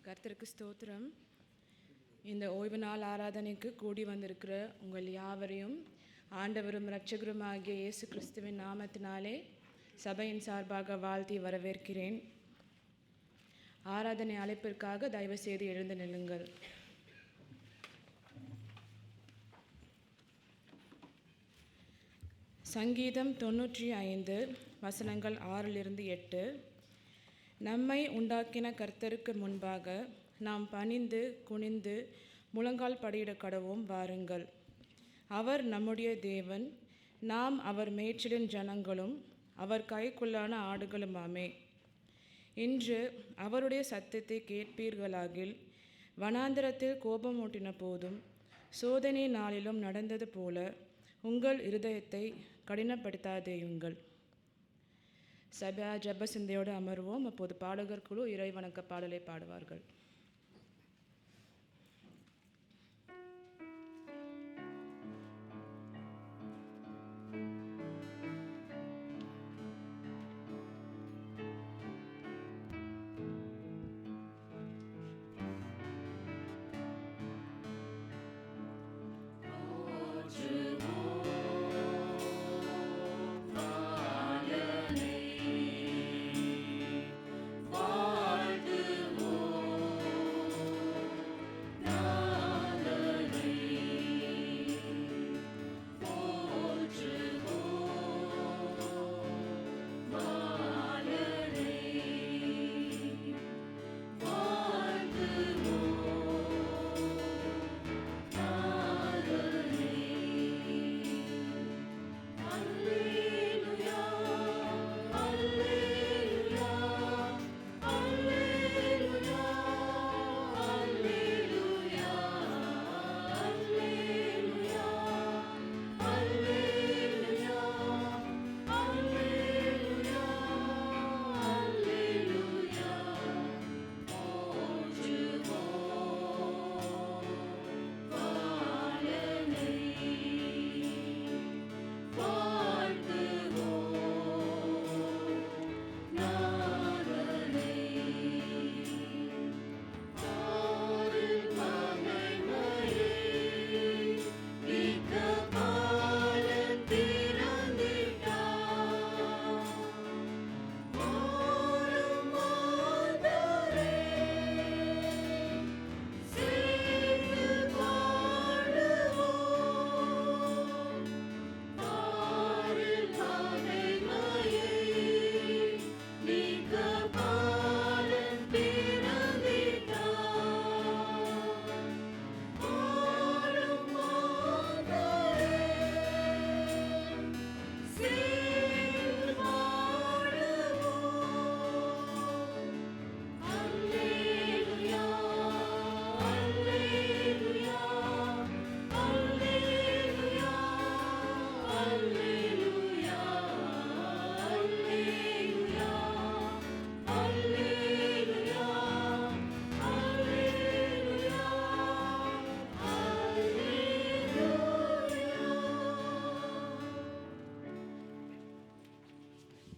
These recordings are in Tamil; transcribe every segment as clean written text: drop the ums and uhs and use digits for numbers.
கர்த்தருக்கு ஸ்தோத்திரம். இந்த ஓய்வு நாள் ஆராதனைக்கு கூடி வந்திருக்கிற உங்கள் யாவரையும் ஆண்டவரும் இரட்சகரும் ஆகிய இயேசு கிறிஸ்துவின் நாமத்தினாலே சபையின் சார்பாக வாழ்த்தி வரவேற்கிறேன். ஆராதனை அழைப்பிற்காக தயவு செய்து எழுந்து நில்லுங்கள். சங்கீதம் 95 வசனங்கள் 6-8. நம்மை உண்டாக்கின கர்த்தருக்கு முன்பாக நாம் பணிந்து குனிந்து முழங்கால் படியிட கடவோம் வாருங்கள். அவர் நம்முடைய தேவன், நாம் அவர் மேய்ச்சலின் ஜனங்களும் அவர் கைக்குள்ளான ஆடுகளுமாமே. இன்று அவருடைய சத்தத்தை கேட்பீர்களாகில், வனாந்திரத்தில் கோபமூட்டின போதும் சோதனை நாளிலும் நடந்தது போல உங்கள் இருதயத்தை கடினப்படுத்தாதேயுங்கள். சபா ஜப சிந்தையோடு அமர்வோம். அப்போது பாடகர் குழு இறை வணக்க பாடலை பாடுவார்கள்.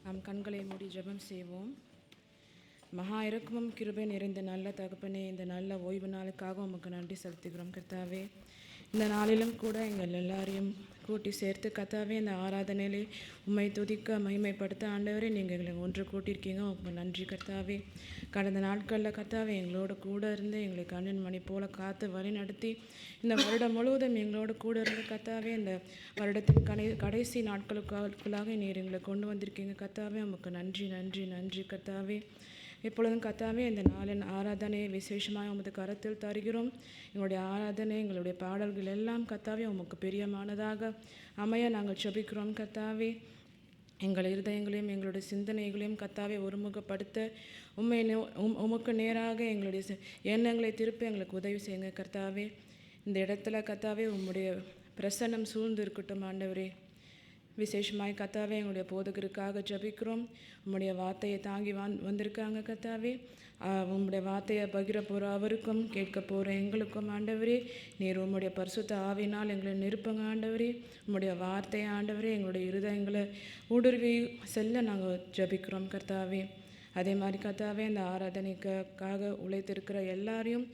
நாம் கண்களை மூடி ஜெபம் செய்வோம். மகா இரக்கமும் கிருபை நிறைந்த நல்ல தகப்பனே, இந்த நல்ல ஓய்வு நாளுக்காக உமக்கு நன்றி செலுத்துகிறோம் கர்த்தாவே. இந்த நாளிலும் கூட எங்கள் எல்லாரையும் கூட்டி சேர்த்து கர்த்தாவே இந்த ஆராதனையிலே உம்மை துதிக்க மகிமைப்படுத்த ஆண்டவரே நீங்கள் எங்களை ஒன்று கூட்டியிருக்கீங்க. உமக்கு நன்றி கர்த்தாவே. கடந்த நாட்களில் கர்த்தாவே எங்களோட கூட இருந்து எங்களை கண்ணின் மணி போல காத்து வழி நடத்தி இந்த வருடம் முழுவதும் எங்களோட கூட இருந்து கர்த்தாவே இந்த வருடத்தின் கடைசி நாட்களுக்குள்ளாக நீர் எங்களை கொண்டு வந்திருக்கீங்க கர்த்தாவே. உமக்கு நன்றி நன்றி நன்றி கர்த்தாவே. எப்பொழுதும் கர்த்தாவே இந்த நாளின் ஆராதனையை விசேஷமாக உமது கரத்தில் தருகிறோம். எங்களுடைய ஆராதனை எங்களுடைய பாடல்கள் எல்லாம் கர்த்தாவே உமக்கு பிரியமானதாக அமைய நாங்கள் ஜெபிக்கிறோம் கர்த்தாவே. எங்கள் இருதயங்களையும் எங்களுடைய சிந்தனைகளையும் கர்த்தாவே ஒருமுகப்படுத்த உமக்கு நேராக எங்களுடைய எண்ணங்களை திருப்பி எங்களுக்கு உதவி செய்யுங்க கர்த்தாவே. இந்த இடத்துல கர்த்தாவே உம்முடைய பிரசன்னம் சூழ்ந்து இருக்கட்டும் ஆண்டவரே. விசேஷமாய் கர்த்தாவே எங்களுடைய போதகருக்காக ஜெபிக்கிறோம். உம்முடைய வார்த்தையை தாங்கி வந்திருக்காங்க கர்த்தாவே. உம்முடைய வார்த்தையை பகிர போகிற அவருக்கும் கேட்க போகிற எங்களுக்கும் ஆண்டவரே நீர் உம்முடைய பரிசுத்த ஆவினால் எங்களை நிருப்புங்க ஆண்டவரே. உம்முடைய வார்த்தையை ஆண்டவரே எங்களுடைய இருதயங்களை ஊடுருவி செல்ல நாங்கள் ஜெபிக்கிறோம் கர்த்தாவே. அதே மாதிரி கர்த்தாவே இந்த ஆராதனைக்காக உழைத்திருக்கிற எல்லாரையும்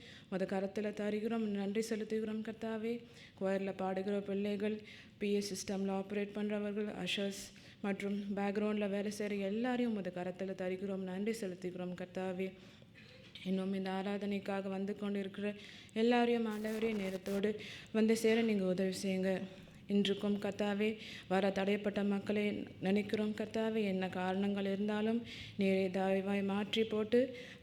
கரத்தில் தருகிறோம், நன்றி செலுத்துகிறோம் கர்த்தாவே. குயரில் பாடுகிற பிள்ளைகள், பிஏ சிஸ்டமில் ஆப்ரேட் பண்ணுறவர்கள், அஷர்ஸ் மற்றும் பேக்ரவுண்டில் வேலை செய்கிற எல்லாரையும் கரத்தில் தருகிறோம், நன்றி செலுத்துகிறோம் கர்த்தாவே. இன்னும் இந்த ஆராதனைக்காக வந்து கொண்டு இருக்கிற எல்லாரையும் ஆண்டவரே நேரத்தோடு வந்து சேர நீங்கள் உதவி செய்யுங்க. இன்றுக்கும் கர்த்தாவே வர தடைப்பட்ட மக்களை நினைக்கிறோம் கர்த்தாவே. என்ன காரணங்கள் இருந்தாலும் நீரை தயவாய் மாற்றி போட்டு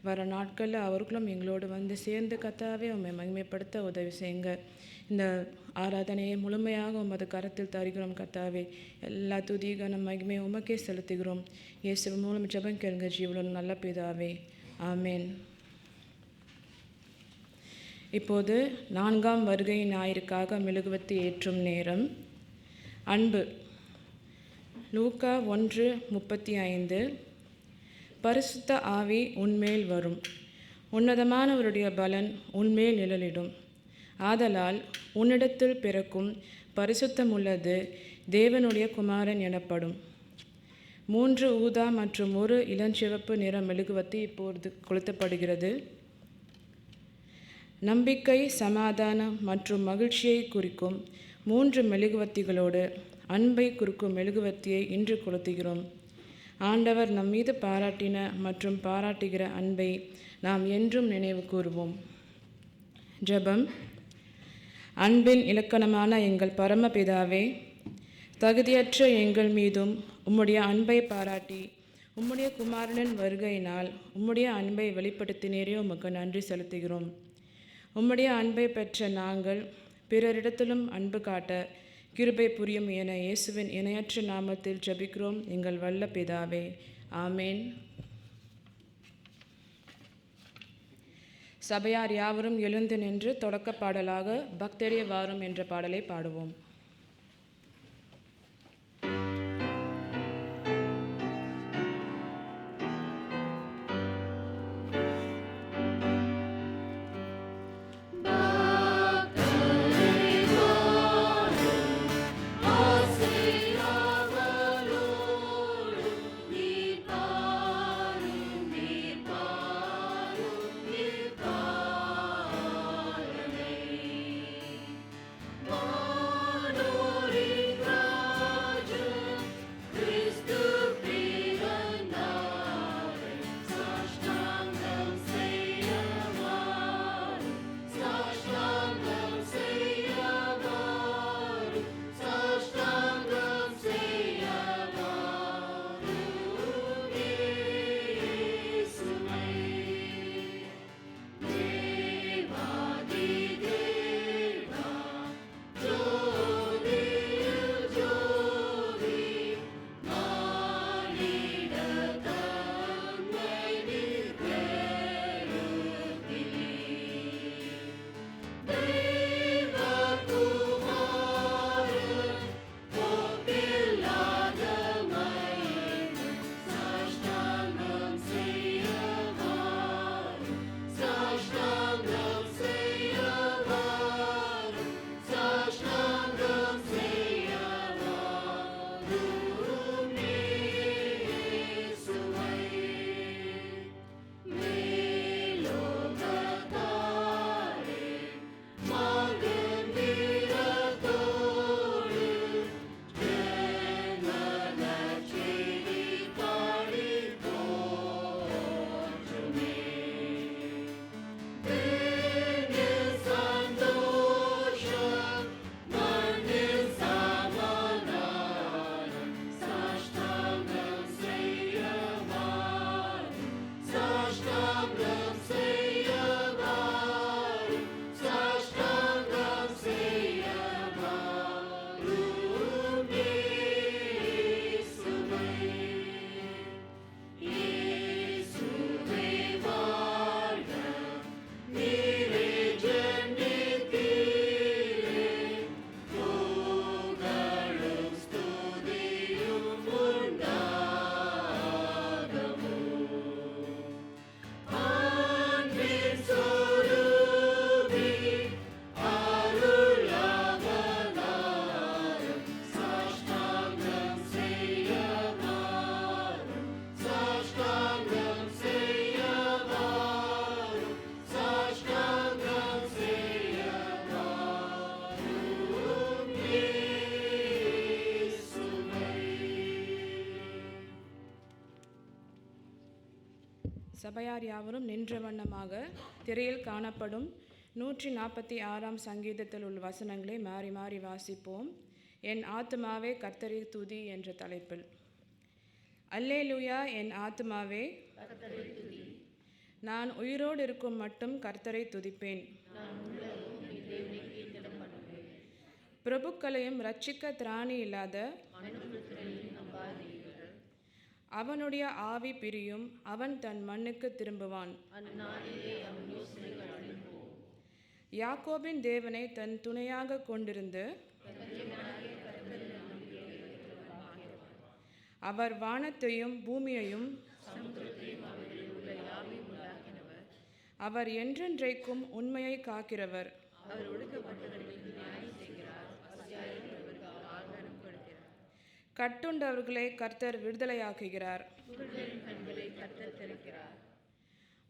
வர நாட்களில் அவர்களும் எங்களோடு வந்து சேர்ந்து கர்த்தாவே உம்மை மகிமைப்படுத்த உதவி செய்யுங்க. இந்த ஆராதனையை முழுமையாக உமது கரத்தில் தருகிறோம் கர்த்தாவே. எல்லா துதி கனம் மகிமை உமக்கே செலுத்துகிறோம். இயேசு மூலம் ஜெபம் கேளுங்க ஜீவனுள்ள நல்ல பிதாவே, ஆமேன். இப்போது 4ஆம் வருகை ஞாயிற்காக மெழுகுவர்த்தி ஏற்றும் நேரம். அன்பு. லூக்கா 1:35. பரிசுத்த ஆவி உன்மேல் வரும், உன்னதமானவருடைய பலன் உன்மேல் நிழலிடும். ஆதலால் உன்னிடத்தில் பிறக்கும் பரிசுத்தமுள்ளது தேவனுடைய குமாரன் எனப்படும். 3 ஊதா மற்றும் 1 இளஞ்சிவப்பு நிற மெழுகுவர்த்தி இப்பொழுது கொளுத்தப்படுகிறது. நம்பிக்கை, சமாதானம் மற்றும் மகிழ்ச்சியை குறிக்கும் 3 மெழுகுவர்த்திகளோடு அன்பை குறிக்கும் மெழுகுவர்த்தியை இன்று கொளுத்துகிறோம். ஆண்டவர் நம் மீது பாராட்டின மற்றும் பாராட்டுகிற அன்பை நாம் என்றும் நினைவு கூறுவோம். ஜெபம். அன்பின் இலக்கணமான எங்கள் பரமபிதாவே, தகுதியற்ற எங்கள் மீதும் உம்முடைய அன்பை பாராட்டி உம்முடைய குமாரனின் வருகையினால் உம்முடைய அன்பை வெளிப்படுத்தினீரே, உமக்கு நன்றி செலுத்துகிறோம். உம்முடைய அன்பை பெற்ற நாங்கள் பிறரிடத்திலும் அன்பு காட்ட கிருபை புரியும் என இயேசுவின் இணையற்ற நாமத்தில் ஜெபிக்கிறோம் எங்கள் வல்ல பிதாவே, ஆமேன். சபையார் யாவரும் எழுந்து நின்று தொடக்க பாடலாக பக்தரே வாரும் என்ற பாடலை பாடுவோம். Oh சபையார் யாவரும் நின்ற வண்ணமாக திரையில் காணப்படும் 146 சங்கீதத்தில் உள்ள வசனங்களை மாறி மாறி வாசிப்போம். என் ஆத்துமாவே கர்த்தரை துதி என்ற தலைப்பில். அல்லேலூயா, என் ஆத்துமாவே நான் உயிரோடு இருக்கும் மட்டும் கர்த்தரை துதிப்பேன். பிரபுக்களையும் இரட்சிக்க திராணி இல்லாத அவனுடைய ஆவி பிரியும், அவன் தன் மண்ணுக்கு திரும்புவான். யாக்கோபின் தேவனை தன் துணையாக கொண்டிருந்து அவர் வானத்தையும் பூமியையும் அவர் என்றென்றைக்கும் உண்மையை காக்கிறவர். கட்டுண்டவர்களை கர்த்தர் விடுதலையாக்குகிறார்.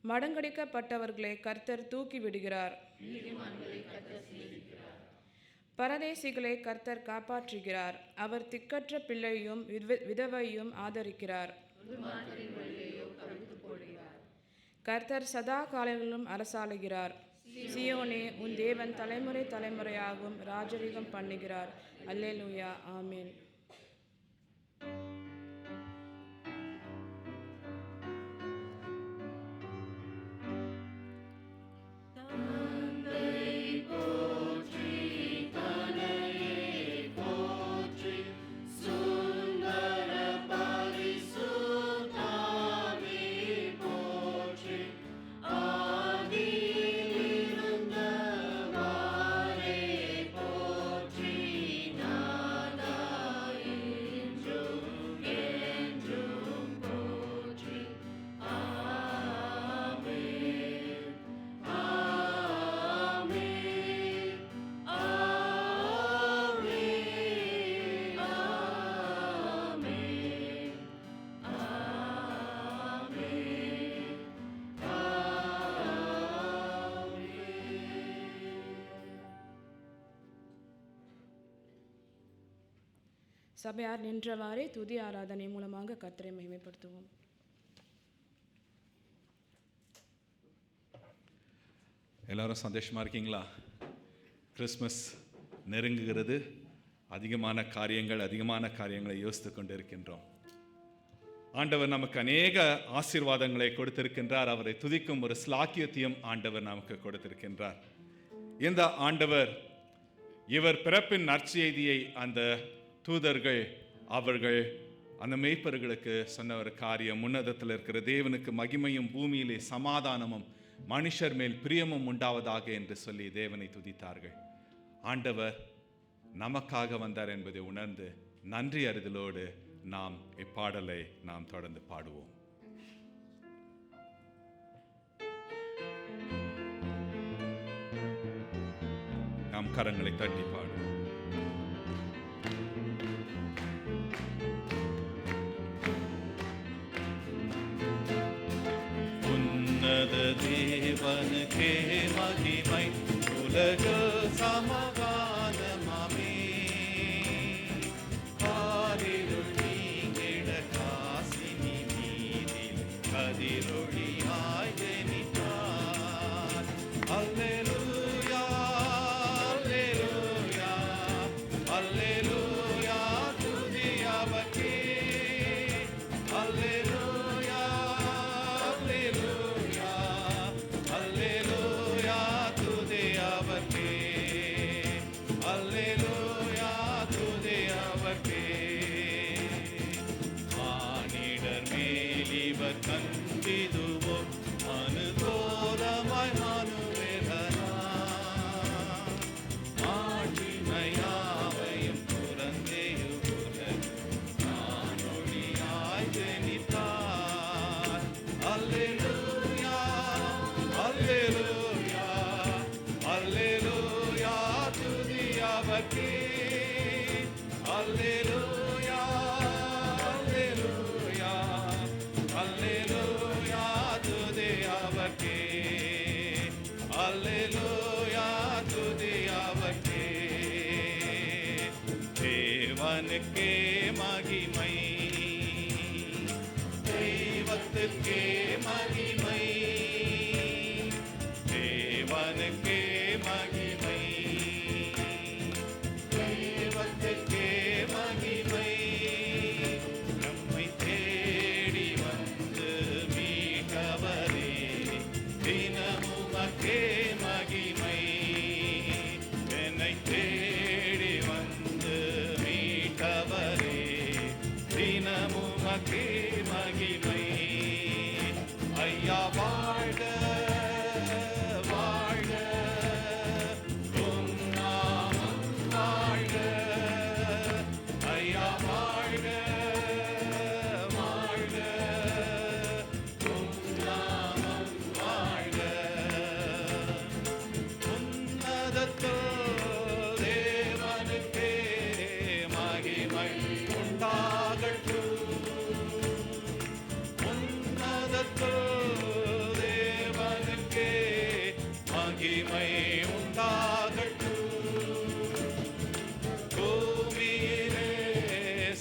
மடங்கடிக்கப்பட்டவர்களை கர்த்தர் தூக்கி விடுகிறார். பரதேசிகளை கர்த்தர் காப்பாற்றுகிறார். அவர் திக்கற்ற பிள்ளையும் விதவையும் ஆதரிக்கிறார். கர்த்தர் சதா காலங்களிலும் அரசாளுகிறார். சியோனே, உன் தேவன் தலைமுறை தலைமுறையாகவும் ராஜரீகம் பண்ணுகிறார். அல்லேலூயா, ஆமேன். சபையார் நின்றவாறே துதி ஆராதனை மூலமாக கர்த்தரை மகிமைப்படுத்துவோம். எல்லாரும் சந்தோஷமாக இருக்கீங்களா? கிறிஸ்மஸ் நெருங்குகிறது. அதிகமான காரியங்களை யோசித்து கொண்டு இருக்கின்றோம். ஆண்டவர் நமக்கு அநேக ஆசீர்வாதங்களை கொடுத்திருக்கின்றார். அவரை துதிக்கும் ஒரு ஸ்லாக்கியத்தையும் ஆண்டவர் நமக்கு கொடுத்திருக்கின்றார். இந்த ஆண்டவர் இவர் பிறப்பின் நற்செய்தியை அந்த தூதர்கள் அவர்கள் அந்த மேய்ப்பர்களுக்கு சொன்ன ஒரு காரியம், உன்னதத்தில் இருக்கிற தேவனுக்கு மகிமையும் பூமியிலே சமாதானமும் மனுஷர் மேல் பிரியமும் உண்டாவதாக என்று சொல்லி தேவனை துதித்தார்கள். ஆண்டவர் நமக்காக வந்தார் என்பதை உணர்ந்து நன்றி அறிதலோடு நாம் இப்பாடலை நாம் தொடர்ந்து பாடுவோம். நாம் கரங்களை தட்டி பாடுவோம். தேவனுக்கே மகிமை, உலக சமாதானமாமே. காரிருள் நீங்கிட காசினி மீதில் கதிரொளியாய் ஜெனித்தார். அல்லேலூயா, அல்லேலூயா, அல்லேலூயா, துதி அவர்க்கே. அல்லேலூயா, அல்லேலூயா, அல்லேலூயா, துதி அவர்க்கே. அல்லேலூயா, துதி அவர்க்கே. மானிடர் மேல் இவர் கண்டிதுவோ அனுகோலமாய் மனுவேதனா. மாட்சிமையாவையும் துறந்தேயுலகு நானொழியாய் ஜெனித்தார். அல்லேலூயா, அல்லேலூயா, அல்லேலூயா, துதி அவர்க்கே. அல்லேலூயா, அல்லேலூயா, அல்லேலூயா, துதி அவர்க்கே. அல்லேலூயா, துதி அவர்க்கே. தேவனுக்கே மகிமை, தெய்வத்துக்கே மகிமை. மகிமை, தெய்வத்துக்கே மகிமை. நம்மை தேடி வந்து மீட்டவரே, தினமும் உமக்கே மகிமை. என்னை தேடி வந்து மீட்டவரே, தினமும் உமக்கே மகிமை. ஐயா வாழ்க வாழ்க, உம் நாமம் வாழ்க. ஐயா வாழ்க வாழ்க, உம் நாமம் வாழ்க. உன்னதத்தில் தேவனுக்கே மகிமை உண்டாகட்டும். உன்னதத்தில் தேவனுக்கே மகிமை உண்டாகட்டும். பூமியிலே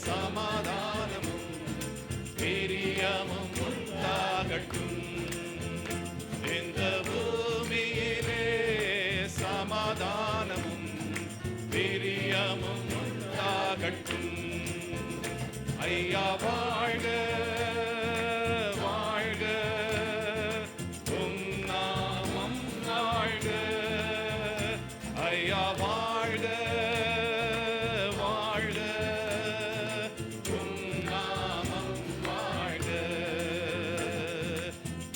சமாதானமும் பிரியமும் உண்டாகட்டும். இந்த பூமியிலே சமாதானமும் பிரியமும் உண்டாகட்டும். ஐயா வாழ்க வாழ்க, உம் நாமம் வாழ்க. ஐயா வாழ்க வாழ்க, உம் நாமம் வாழ்க.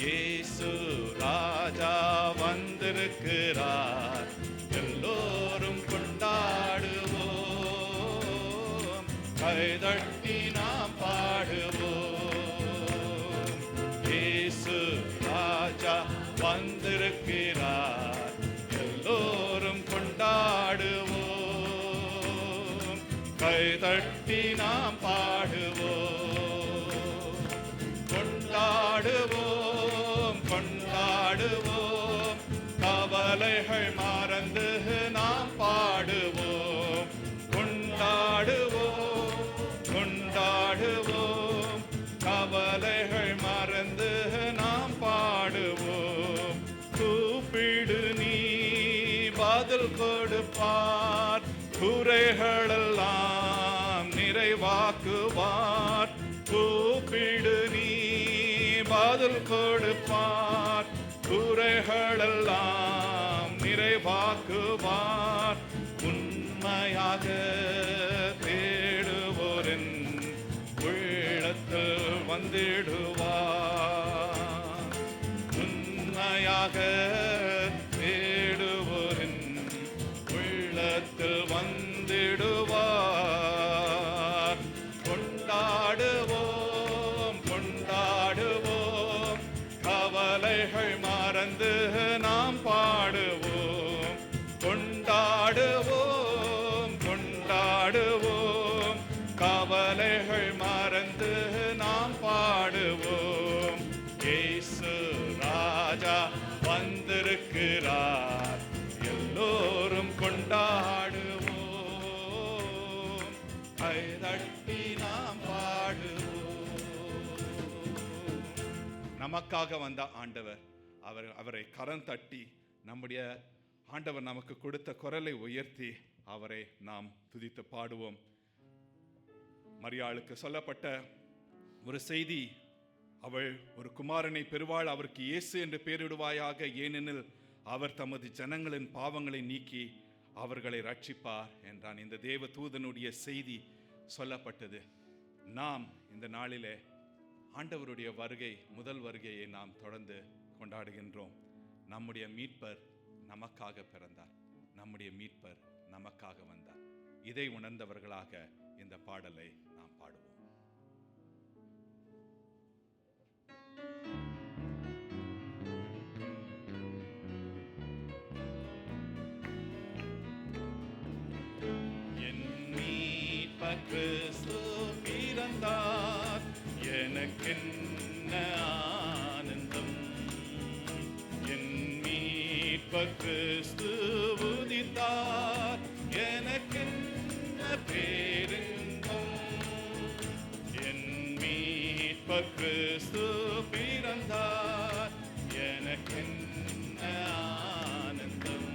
இயேசு ராஜா வந்திருக்கிறார், எல்லோரும் கொண்டாடுவோம், கைதட்டி நாம் பாடுவோம். இயேசு ராஜா வந்திருக்கிறார், எல்லோரும் கொண்டாடுவோம், கைதட்டி நாம் பாடுவோம். கொண்டாடுவோம் கொண்டாடுவோம், கவலைகள் மறந்து நாம் பாடுவோம். கொண்டாடுவோம் கொண்டாடுவோம், கவலைகள் மறந்து நாம் பாடுவோம். கூப்பிடு நீ பதில் கொடுப்பார், குறைகளெல்லாம் நிறைவாக்குவார். கூப்பிடு நீ பதில் கொடுப்பார், குறைகளெல்லாம் நிறைவாக்குவார். உண்மையாக தேடுவோரின் உள்ளத்தில் வந்திடுவார். உண்மையாக தேடுவோரின் உள்ளத்தில் வந்திடுவார். கொண்டாடுவோம் கொண்டாடுவோம், கவலைகள் மறந்து நாம் பாடுவோம். கொண்டாடுவோம் கொண்டாடுவோம், கவலைகள் மறந்து நாம் பாடுவோம். இயேசு ராஜா வந்திருக்கிறார், எல்லோரும் கொண்டாடுவோம், கைதட்டி நாம் பாடுவோம். நமக்காக வந்த ஆண்டவர், அவரை கரம் தட்டி நம்முடைய ஆண்டவர் நமக்கு கொடுத்த குரலை உயர்த்தி அவரை நாம் துதித்து பாடுவோம். மரியாளுக்கு சொல்லப்பட்ட ஒரு செய்தி, அவள் ஒரு குமாரனை பெறுவாள், அவருக்கு இயேசு என்று பெயரிடுவாயாக, ஏனெனில் அவர் தமது ஜனங்களின் பாவங்களை நீக்கி அவர்களை ரட்சிப்பார் என்றான். இந்த தேவ தூதனுடைய செய்தி சொல்லப்பட்டது. நாம் இந்த நாளிலே ஆண்டவருடைய வருகை, முதல் வருகையை நாம் தொடர்ந்து கொண்டாடுகின்றோம். நம்முடைய மீட்பர் நமக்காக பிறந்தார், நம்முடைய மீட்பர் நமக்காக வந்தார். இதை உணர்ந்தவர்களாக இந்த பாடலை நாம் பாடுவோம். என் மீட்பர் கிறிஸ்து பிறந்தார், எனக்கென்ன ஆனந்தம். என் மீட்பர் கிறிஸ்து உதித்தார், எனக்கென்ன பேரின்பம். என் மீட்பர் கிறிஸ்து பிறந்தார், எனக்கென்ன ஆனந்தம்.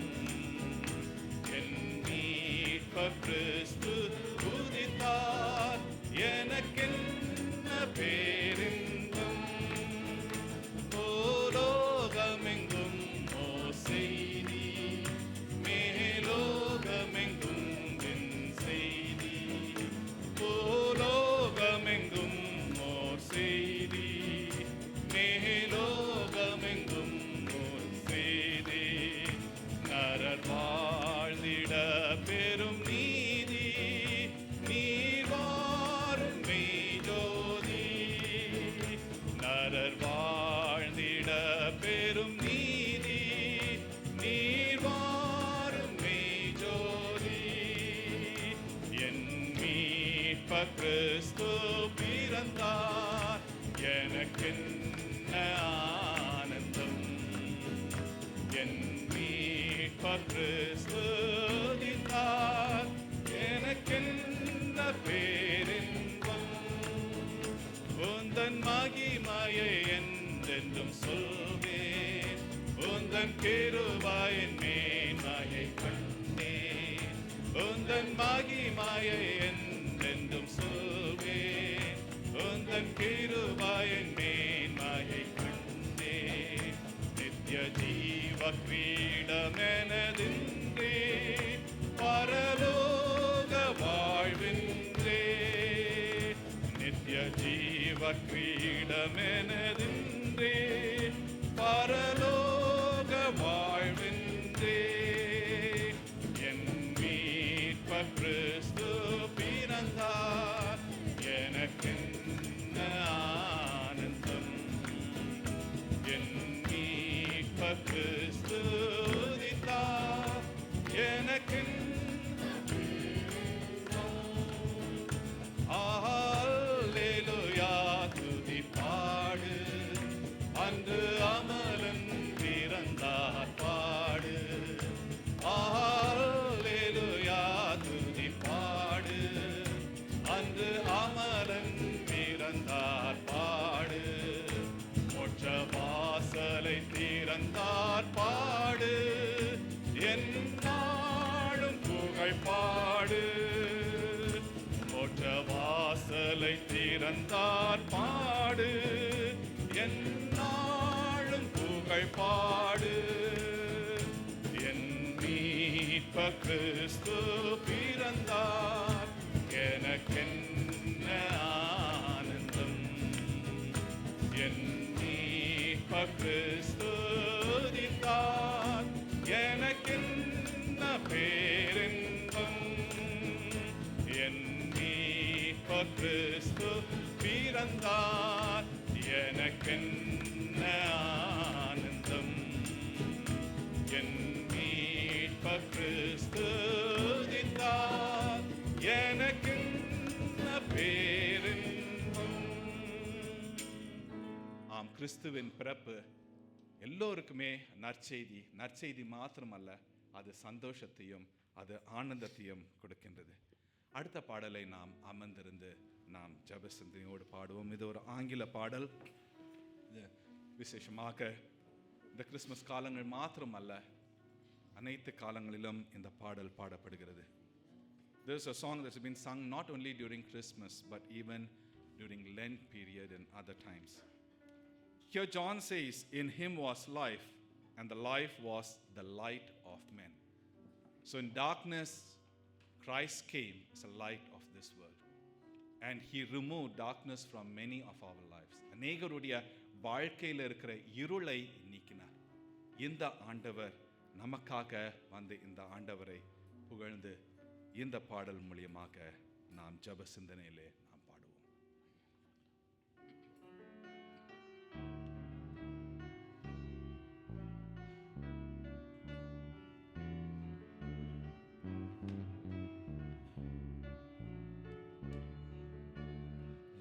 மீட்பர் கிறிஸ்து உதித்தார், எனக்கென்ன பேரின்பம். உந்தன் மகிமையை என்றென்றும் சொல்வேன், உந்தன் கிருபையின் மேன்மையை கண்டேன். உந்தன் மகிமையை என்றென்றும் சொல்வேன், உந்தன் கிருபையின் மேன்மையை கண்டேன். நித்ய ஜீவ கிரீடமெனதின்றே, பரலோக வாழ்வின்றே. நித்ய ஜீவ கிரீடமெனதின்றே, பரலோக வாழ்வின்றே. என் மீட்பர் கிறிஸ்து பிறந்தார், எனக்கென்ன ஆனந்தம். என் மீட்பர் கிறிஸ்து உதித்தார், எனக்கென்ன அல்லேலூயா துதி பாடு, அன்று அமலன் பிறந்தார் பாடு. அல்லேலூயா துதி பாடு, அன்று அமலன் பிறந்தார் பாடு. மோட்ச வாசலை திறந்தார் பாடு, எந்நாளும் புகழ் பாடு. மோட்ச வாசலை திறந்தார் பாடு, எந்நாளும் புகழ் பாடு. என் மீட்பர் கிறிஸ்து பிறந்தார், எனக்கென்ன ஆனந்தம். என் மீட்பர் கிறிஸ்து உதித்தார், எனக்கென்ன பேரின்பம். என் மீட்பர் கிறிஸ்து பிறந்தார், எனக்கென்ன ஆனந்தம். என் மீட்பர் கிறிஸ்து உதித்தார், எனக்கென்ன பேரின்பம். ஆம், கிறிஸ்துவின் பிறப்பு எல்லோருக்குமே நற்செய்தி. நற்செய்தி மாத்திரமல்ல, அது சந்தோஷத்தையும் அது ஆனந்தத்தையும் கொடுக்கின்றது. அடுத்த பாடலை நாம் அமர்ந்திருந்து நாம் ஜெப சிந்தனையோடு பாடுவோம். இது ஒரு ஆங்கில பாடல். இது விசேஷமாக இந்த கிறிஸ்மஸ் காலங்கள் மாத்திரமல்ல, அனைத்து காலங்களிலும் இந்த பாடல் பாடப்படுகிறது. There is a song that's been sung not only during Christmas but even during Lent period and other times. Here John says, in him was life, and the life was the light of men. So in darkness, Christ came as a light of this world. And he removed darkness from many of our lives. அநேகருடைய வாழ்க்கையில் இருக்கிற இருளை நீக்கினார். இந்த ஆண்டவர் நமக்காக வந்து இந்த ஆண்டவரை புகழ்ந்து இந்த பாடல் மூலியமாக நாம் ஜெப சிந்தனையிலே நாம் பாடுவோம்.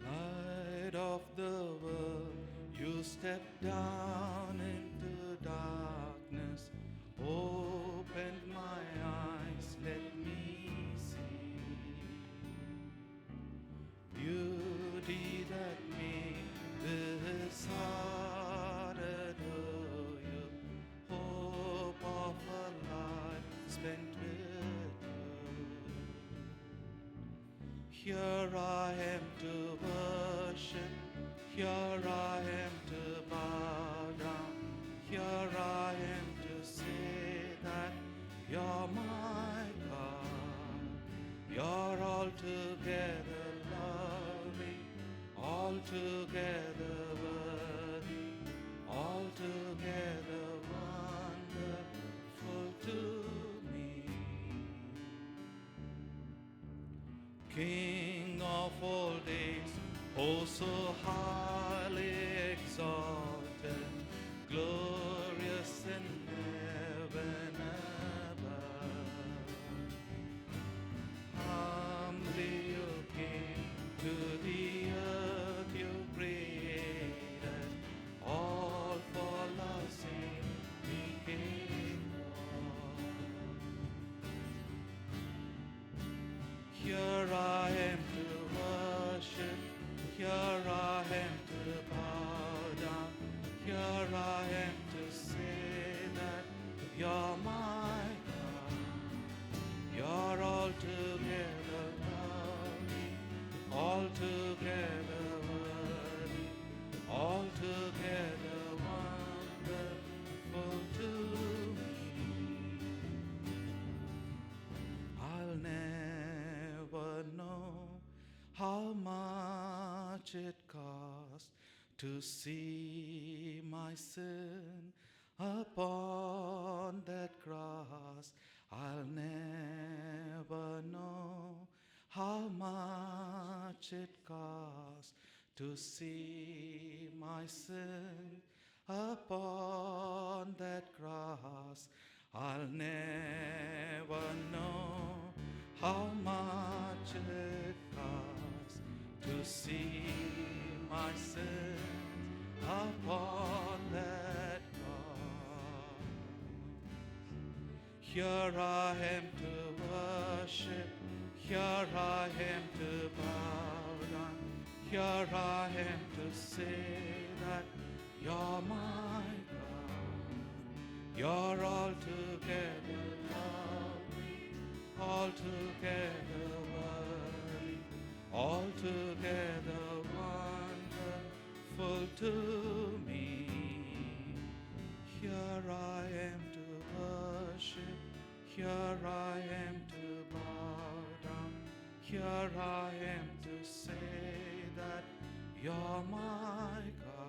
Light of the world, you step down into darkness, opened my eyes, let me see beauty that made this heart adore you, hope of a life spent with you. Here I am to worship, here I am to bow down, here I am to say that you're my God. You're altogether lovely, altogether worthy, altogether wonderful to me. King of all days, oh so highly exalted, glorious in heaven above. Humbly you came to the earth you created, all for our sin became it cost to see my sin upon that cross. I'll never know how much it cost to see my sin upon that cross. I'll never know how much it cost to see my sin upon that cross. Here I am to worship, here I am to bow down, here I am to say that you're my God. You're altogether lovely, altogether worthy, altogether wonderful to me. Here I am to worship, here I am to bow down, here I am to say that you're my God.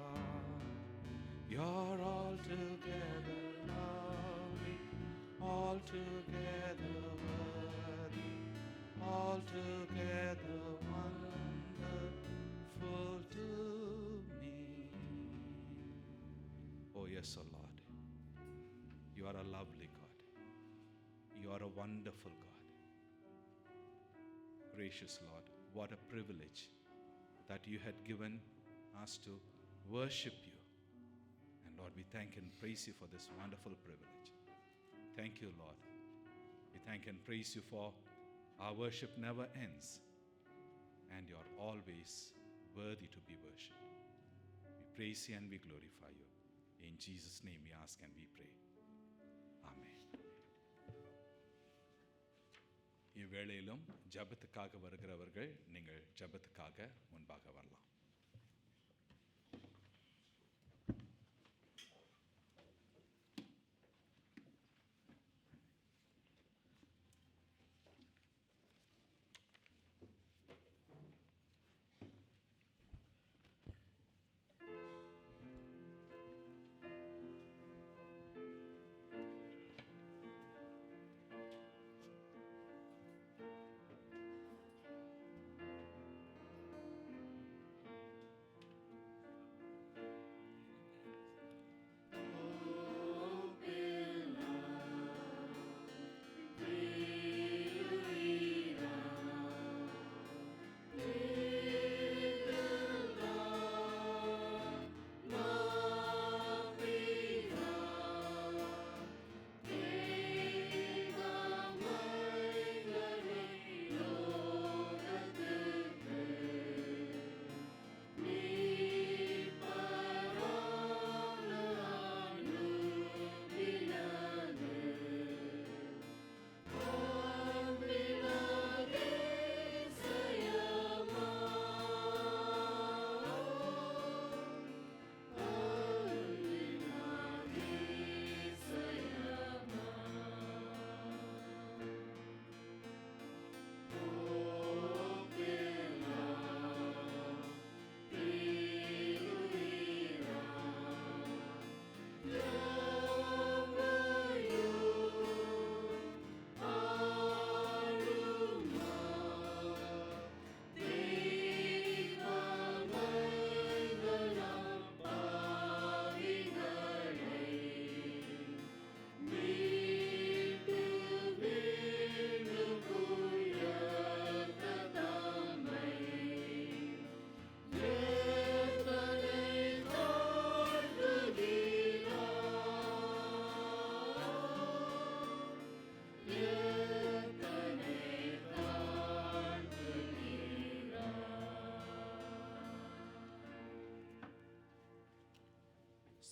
You're altogether lovely, altogether worthy, altogether wonderful to me. Oh yes, O Lord, you are a lovely God. You are a wonderful God. Gracious Lord, what a privilege that you had given us to worship you. And Lord, we thank and praise you for this wonderful privilege. Thank you, Lord. We thank and praise you for our worship never ends, and you're always worthy to be worshipped. We praise you and we glorify you. In Jesus' name we ask and we pray. Amen. இவ்வேளையிலும் ஜெபத்துக்காக வருகிறவர்கள் நீங்கள் ஜெபத்துக்காக முன்பாக வரலாம்.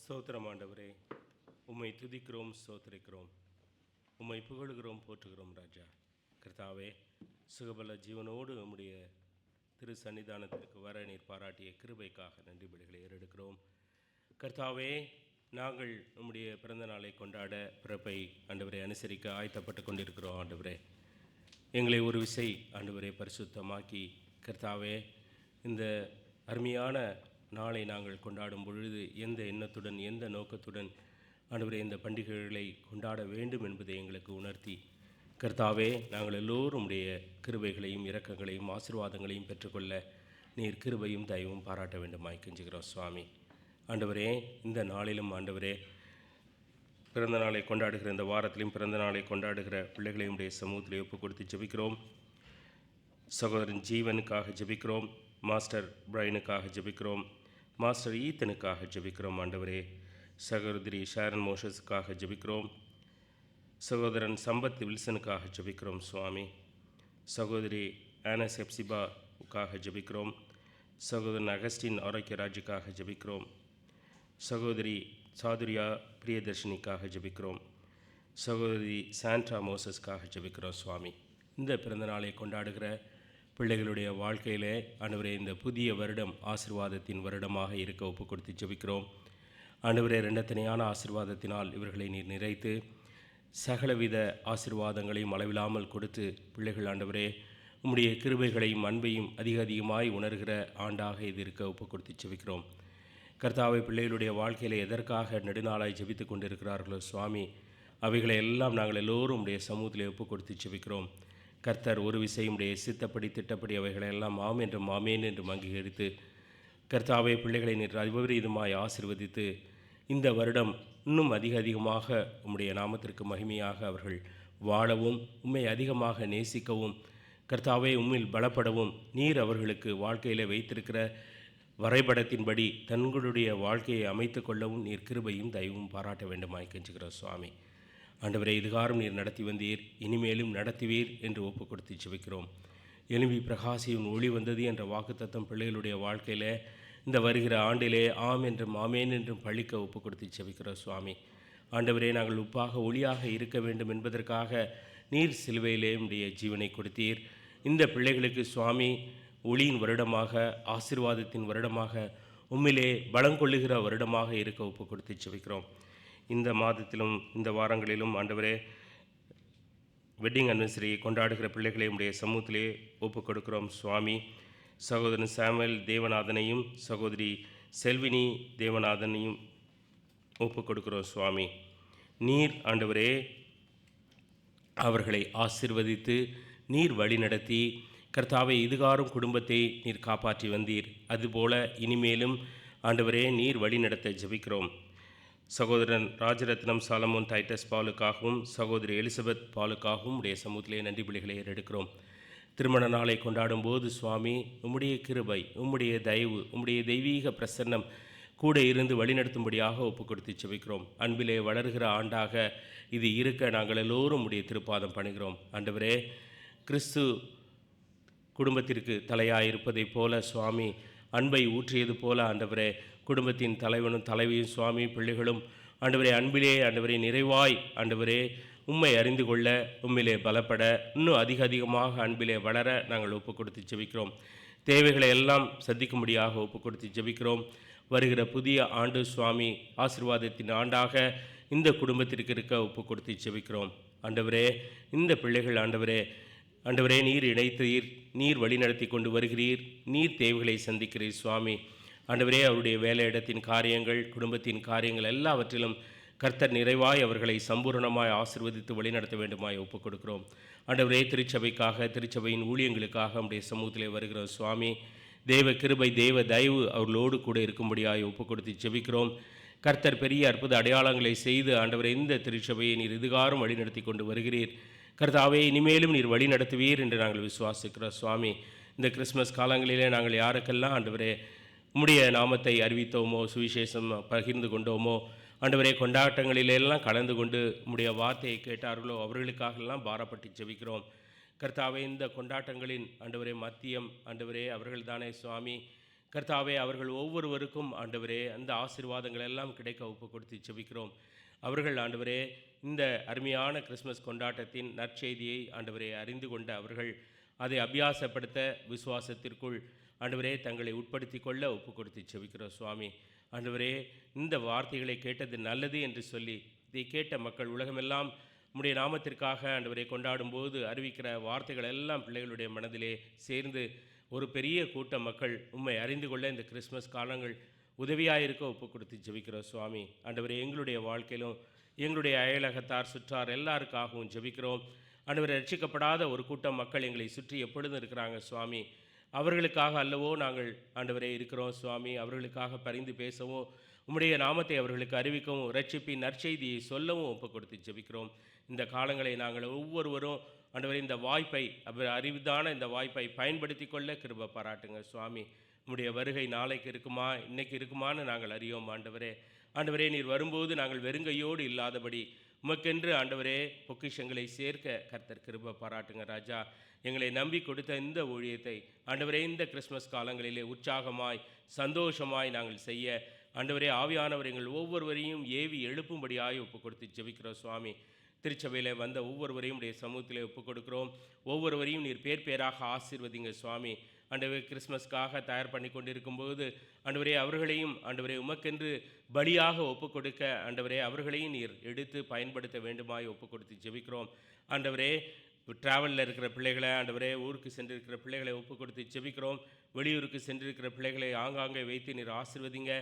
ஸ்தோத்திரம் ஆண்டவரே, உம்மை துதிக்கிறோம், ஸ்தோத்திரிக்கிறோம், உம்மை புகழுகிறோம், போற்றுகிறோம் ராஜா. கர்த்தாவே, சுகபல ஜீவனோடு உம்முடைய திரு சன்னிதானத்திற்கு வர நீர் பாராட்டிய கிருபைக்காக நன்றி பலிகளை ஏறெடுக்கிறோம். கர்த்தாவே, நாங்கள் உம்முடைய பிறந்த நாளை கொண்டாட பிறப்பை ஆண்டவரை அனுசரிக்க ஆயத்தப்பட்டு கொண்டிருக்கிறோம். ஆண்டவரே, எங்களை ஒரு விசை ஆண்டவரை பரிசுத்தமாக்கி கர்த்தாவே, இந்த அருமையான நாளை நாங்கள் கொண்டாடும் பொழுது எந்த எண்ணத்துடன் எந்த நோக்கத்துடன் ஆண்டவரே இந்த பண்டிகைகளை கொண்டாட வேண்டும் என்பதை எங்களுக்கு உணர்த்தி, கர்த்தாவே, நாங்கள் எல்லோரும் உடைய கிருபைகளையும் இரக்கங்களையும் ஆசீர்வாதங்களையும் பெற்றுக்கொள்ள நீர் கிருபையும் தயவும் பாராட்ட வேண்டுமாய் கெஞ்சுகிறோம் சுவாமி. ஆண்டவரே, இந்த நாளிலும் ஆண்டவரே, பிறந்த நாளை கொண்டாடுகிற இந்த வாரத்திலும் பிறந்த நாளை கொண்டாடுகிற பிள்ளைகளையும் உடைய சமூகத்திலே ஒப்பு கொடுத்து ஜெபிக்கிறோம். சகோதரன் ஜீவனுக்காக ஜெபிக்கிறோம். மாஸ்டர் பிரைனுக்காக ஜெபிக்கிறோம். மாஸ்டர் ஈத்தனுக்காக ஜெபிக்கிறோம். ஆண்டவரே, சகோதரி ஷாரன் மோஷஸுக்காக ஜெபிக்கிறோம். சகோதரன் சம்பத் வில்சனுக்காக ஜெபிக்கிறோம் சுவாமி. சகோதரி ஆனஸ் எப்சிபாவுக்காக ஜெபிக்கிறோம். சகோதரன் அகஸ்டின் ஆரோக்கியராஜுக்காக ஜெபிக்கிறோம். சகோதரி சாதுரியா பிரியதர்ஷினிக்காக ஜெபிக்கிறோம். சகோதரி சாண்ட்ரா மோசஸ்க்காக ஜெபிக்கிறோம் சுவாமி. இந்த பிறந்த நாளை கொண்டாடுகிற பிள்ளைகளுடைய வாழ்க்கையிலே ஆண்டவரே, இந்த புதிய வருடம் ஆசீர்வாதத்தின் வருடமாக இருக்க ஒப்பு கொடுத்து ஜெபிக்கிறோம். ஆண்டவரே, இரண்டத்தனையான ஆசீர்வாதத்தினால் இவர்களை நீர் நிறைத்து சகலவித ஆசீர்வாதங்களையும் அளவில்லாமல் கொடுத்து பிள்ளைகள் ஆண்டவரே, உம்முடைய கிருபைகளையும் அன்பையும் அதிகமாய் உணர்கிற ஆண்டாக இது இருக்க ஒப்பு கொடுத்து ஜெபிக்கிறோம். கர்த்தாவை, பிள்ளைகளுடைய வாழ்க்கையில் எதற்காக நெடுநாளாய் ஜெபித்து கொண்டிருக்கிறார்களோ சுவாமி, அவைகளை எல்லாம் நாங்கள் எல்லோரும் உடைய சமூகத்தில் ஒப்பு கொடுத்து ஜெபிக்கிறோம். கர்த்தர் ஒரு விஷயம் உடைய சித்தப்படி திட்டப்படி அவைகளை எல்லாம் ஆம் என்றும் ஆமேன் என்றும் அங்கீகரித்து, கர்த்தாவை, பிள்ளைகளை நீர் விபரீதமாய் ஆசீர்வதித்து இந்த வருடம் இன்னும் அதிகமாக உம்முடைய நாமத்திற்கு மகிமையாக அவர்கள் வாழவும், உம்மை அதிகமாக நேசிக்கவும், கர்த்தாவை, உம்மில் பலப்படவும், நீர் அவர்களுக்கு வாழ்க்கையில் வைத்திருக்கிற வரைபடத்தின்படி தங்களுடைய வாழ்க்கையை அமைத்து கொள்ளவும் நீர் கிருபையும் தயவும் பாராட்ட வேண்டுமாய் கெஞ்சுகிறோம் சுவாமி. ஆண்டவரே, இதுகாரும் நீர் நடத்தி வந்தீர், இனிமேலும் நடத்துவீர் என்று ஒப்பு கொடுத்து ஜெபிக்கிறோம். எழும்பி பிரகாசியின் ஒளி வந்தது என்ற வாக்குத்தத்தம் பிள்ளைகளுடைய வாழ்க்கையில் இந்த வருகிற ஆண்டிலே ஆம் என்றும் ஆமேன் என்றும் பழிக்க ஒப்பு கொடுத்து ஜெபிக்கிறோம் சுவாமி. ஆண்டவரே, நாங்கள் உப்பாக ஒளியாக இருக்க வேண்டும் என்பதற்காக நீர் சிலுவையிலே உடைய ஜீவனை கொடுத்தீர். இந்த பிள்ளைகளுக்கு சுவாமி ஒளியின் வருடமாக, ஆசீர்வாதத்தின் வருடமாக, உம்மிலே பலங்கொள்ளுகிற வருடமாக இருக்க ஒப்பு கொடுத்து ஜெபிக்கிறோம். இந்த மாதத்திலும் இந்த வாரங்களிலும் ஆண்டவரே, வெட்டிங் அனிவர்சரியை கொண்டாடுகிற பிள்ளைகளை உடைய சமூகத்திலே ஒப்பு கொடுக்கிறோம் சுவாமி. சகோதரன் சாமுவேல் தேவநாதனையும் சகோதரி செல்வினி தேவநாதனையும் ஒப்பு கொடுக்கிறோம் சுவாமி. நீர் ஆண்டவரே அவர்களை ஆசீர்வதித்து நீர் வழி நடத்தி, கர்த்தாவை, இதுகாரும் குடும்பத்தை நீர் காப்பாற்றி வந்தீர். அதுபோல இனிமேலும் ஆண்டவரே நீர் வழி நடத்த ஜெபிக்கிறோம். சகோதரன் ராஜரத்னம் சாலமோன் டைட்டஸ் பாலுக்காகவும் சகோதரி எலிசபெத் பாலுக்காகவும் உடைய சமூகத்திலே நன்றி பலிகளை ஏறெடுக்கிறோம். திருமண நாளை கொண்டாடும் போது சுவாமி, உம்முடைய கிருபை, உம்முடைய தயவு, உம்முடைய தெய்வீக பிரசன்னம் கூட இருந்து வழிநடத்தும்படியாக ஒப்பு கொடுத்து ஜெபிக்கிறோம். அன்பிலே வளர்கிற ஆண்டாக இது இருக்க நாங்கள் எல்லோரும் உடைய திருப்பாதம் பணிகிறோம். ஆண்டவரே, கிறிஸ்து குடும்பத்திற்கு தலையாயிருப்பதைப் போல சுவாமி, அன்பை ஊற்றியது போல ஆண்டவரே, குடும்பத்தின் தலைவனும் தலைவியும் சுவாமி பிள்ளைகளும் ஆண்டவரே அன்பிலே ஆண்டவரே நிறைவாய் ஆண்டவரே உம்மை அறிந்து கொள்ள, உம்மிலே பலப்பட, இன்னும் அதிகமாக அன்பிலே வளர நாங்கள் ஒப்பு கொடுத்து ஜெபிக்கிறோம். தேவைகளை எல்லாம் சந்திக்கும்படியாக ஒப்பு கொடுத்து ஜெபிக்கிறோம். வருகிற புதிய ஆண்டு சுவாமி ஆசீர்வாதத்தின் ஆண்டாக இந்த குடும்பத்திற்கு இருக்க ஒப்பு கொடுத்து ஜெபிக்கிறோம். ஆண்டவரே, இந்த பிள்ளைகள் ஆண்டவரே நீர் இணைத்தீர், நீர் வழி நடத்தி கொண்டு வருகிறீர், நீர் தேவைகளை சந்திக்கிறீர் சுவாமி. ஆண்டவரே, அவருடைய வேலையிடத்தின் காரியங்கள், குடும்பத்தின் காரியங்கள் எல்லாவற்றிலும் கர்த்தர் நிறைவாய் அவர்களை சம்பூர்ணமாய் ஆசீர்வதித்து வழிநடத்த வேண்டுமாய் ஒப்புக் கொடுக்கிறோம். ஆண்டவரே, திருச்சபைக்காக, திருச்சபையின் ஊழியங்களுக்காக நம்முடைய சமூகத்திலே வருகிறோம் சுவாமி. தேவ கிருபை, தேவ தயவு அவர்களோடு கூட இருக்கும்படியாய் ஒப்புக் கொடுத்து ஜெபிக்கிறோம். கர்த்தர் பெரிய அற்புத அடையாளங்களை செய்து ஆண்டவரே இந்த திருச்சபையை நீர் இதுகாரும் வழி நடத்தி கொண்டு வருகிறீர். கர்த்தாவே, இனிமேலும் நீர் வழி நடத்துவீர் என்று நாங்கள் விசுவாசிக்கிறோம் சுவாமி. இந்த கிறிஸ்மஸ் காலங்களிலே நாங்கள் யாருக்கெல்லாம் ஆண்டவரே உம்முடைய நாமத்தை அறிவித்தோமோ, சுவிசேஷம் பகிர்ந்து கொண்டோமோ, ஆண்டவரே கொண்டாட்டங்களிலெல்லாம் கலந்து கொண்டு உம்முடைய வார்த்தையை கேட்டார்களோ அவர்களுக்காகலாம் பாரப்பட்டு ஜெபிக்கிறோம். கர்த்தாவே, இந்த கொண்டாட்டங்களின் ஆண்டவரே மத்தியம் ஆண்டவரே அவர்கள் தானே சுவாமி. கர்த்தாவே, அவர்கள் ஒவ்வொருவருக்கும் ஆண்டவரே அந்த ஆசீர்வாதங்கள் எல்லாம் கிடைக்க ஒப்பு கொடுத்து ஜெபிக்கிறோம். அவர்கள் ஆண்டவரே இந்த அருமையான கிறிஸ்மஸ் கொண்டாட்டத்தின் நற்செய்தியை ஆண்டவரே அறிந்து கொண்ட அவர்கள் அதை அபியாசப்படுத்த விசுவாசத்திற்குள் ஆண்டவரே தங்களை உட்படுத்தி கொள்ள ஒப்பு கொடுத்து ஜெபிக்கிறோம் சுவாமி. ஆண்டவரே, இந்த வார்த்தைகளை கேட்டது நல்லது என்று சொல்லி இதை கேட்ட மக்கள் உலகமெல்லாம் உம்முடைய நாமத்திற்காக ஆண்டவரை கொண்டாடும் போது அறிவிக்கிற வார்த்தைகள் எல்லாம் பிள்ளைகளுடைய மனதிலே சேர்ந்து ஒரு பெரிய கூட்ட மக்கள் உம்மை அறிந்து கொள்ள இந்த கிறிஸ்மஸ் காலங்கள் உதவியாயிருக்க ஒப்பு கொடுத்து ஜெபிக்கிறோம் சுவாமி. ஆண்டவரே, எங்களுடைய வாழ்க்கையிலும் எங்களுடைய அயலகத்தார் சுற்றார் எல்லாருக்காகவும் ஜெபிக்கிறோம். ஆண்டவரே, ரட்சிக்கப்படாத ஒரு கூட்டம் மக்கள் எங்களை சுற்றி எப்பொழுதும் இருக்கிறாங்க சுவாமி. அவர்களுக்காக அல்லவோ நாங்கள் ஆண்டவரே இருக்கிறோம் சுவாமி. அவர்களுக்காக பரிந்து பேசவும் உம்முடைய நாமத்தை அவர்களுக்கு அறிவிக்கவும் ரட்சிப்பின் நற்செய்தியை சொல்லவும் ஒப்பு கொடுத்து ஜெபிக்கிறோம். இந்த காலங்களை நாங்கள் ஒவ்வொருவரும் ஆண்டவரே இந்த வாய்ப்பை அறிவுதான இந்த வாய்ப்பை பயன்படுத்தி கொள்ள கிருபை பாராட்டுங்க சுவாமி. உம்முடைய வருகை நாளைக்கு இருக்குமா இன்னைக்கு இருக்குமான்னு நாங்கள் அறியோம் ஆண்டவரே. ஆண்டவரே, நீர் வரும்போது நாங்கள் வெறுங்கையோடு இல்லாதபடி உமக்கென்று ஆண்டவரே பொக்கிஷங்களை சேர்க்க கர்த்தர் கிருபை பாராட்டுங்க ராஜா. எங்களை நம்பி கொடுத்த இந்த ஊழியத்தை ஆண்டவரே இந்த கிறிஸ்மஸ் காலங்களிலே உற்சாகமாய் சந்தோஷமாய் நாங்கள் செய்ய ஆண்டவரே ஆவியானவர் எங்கள் ஒவ்வொருவரையும் ஏவி எழுப்பும்படியாய் ஒப்பு கொடுத்து ஜெபிக்கிறோம் சுவாமி. திருச்சபையில் வந்த ஒவ்வொருவரையும் உடைய சமூகத்திலே ஒப்புக் கொடுக்கிறோம். ஒவ்வொருவரையும் நீர் பேர் பேராக ஆசீர்வதிங்க சுவாமி. ஆண்டவரே, கிறிஸ்மஸ்க்காக தயார் பண்ணி கொண்டிருக்கும்போது ஆண்டவரே அவர்களையும் ஆண்டவரே உமக்கென்று பலியாக ஒப்புக் கொடுக்க ஆண்டவரே அவர்களையும் நீர் எடுத்து பயன்படுத்த வேண்டுமாய் ஒப்புக் கொடுத்து ஜெபிக்கிறோம். ஆண்டவரே, ட்ராவலில் இருக்கிற பிள்ளைகளை ஆண்டவரே ஊருக்கு சென்றிருக்கிற பிள்ளைகளை ஒப்புக் கொடுத்து ஜெபிக்கிறோம். வெளியூருக்கு சென்றிருக்கிற பிள்ளைகளை ஆங்காங்கே வைத்து நீர் ஆசீர்வதிங்க.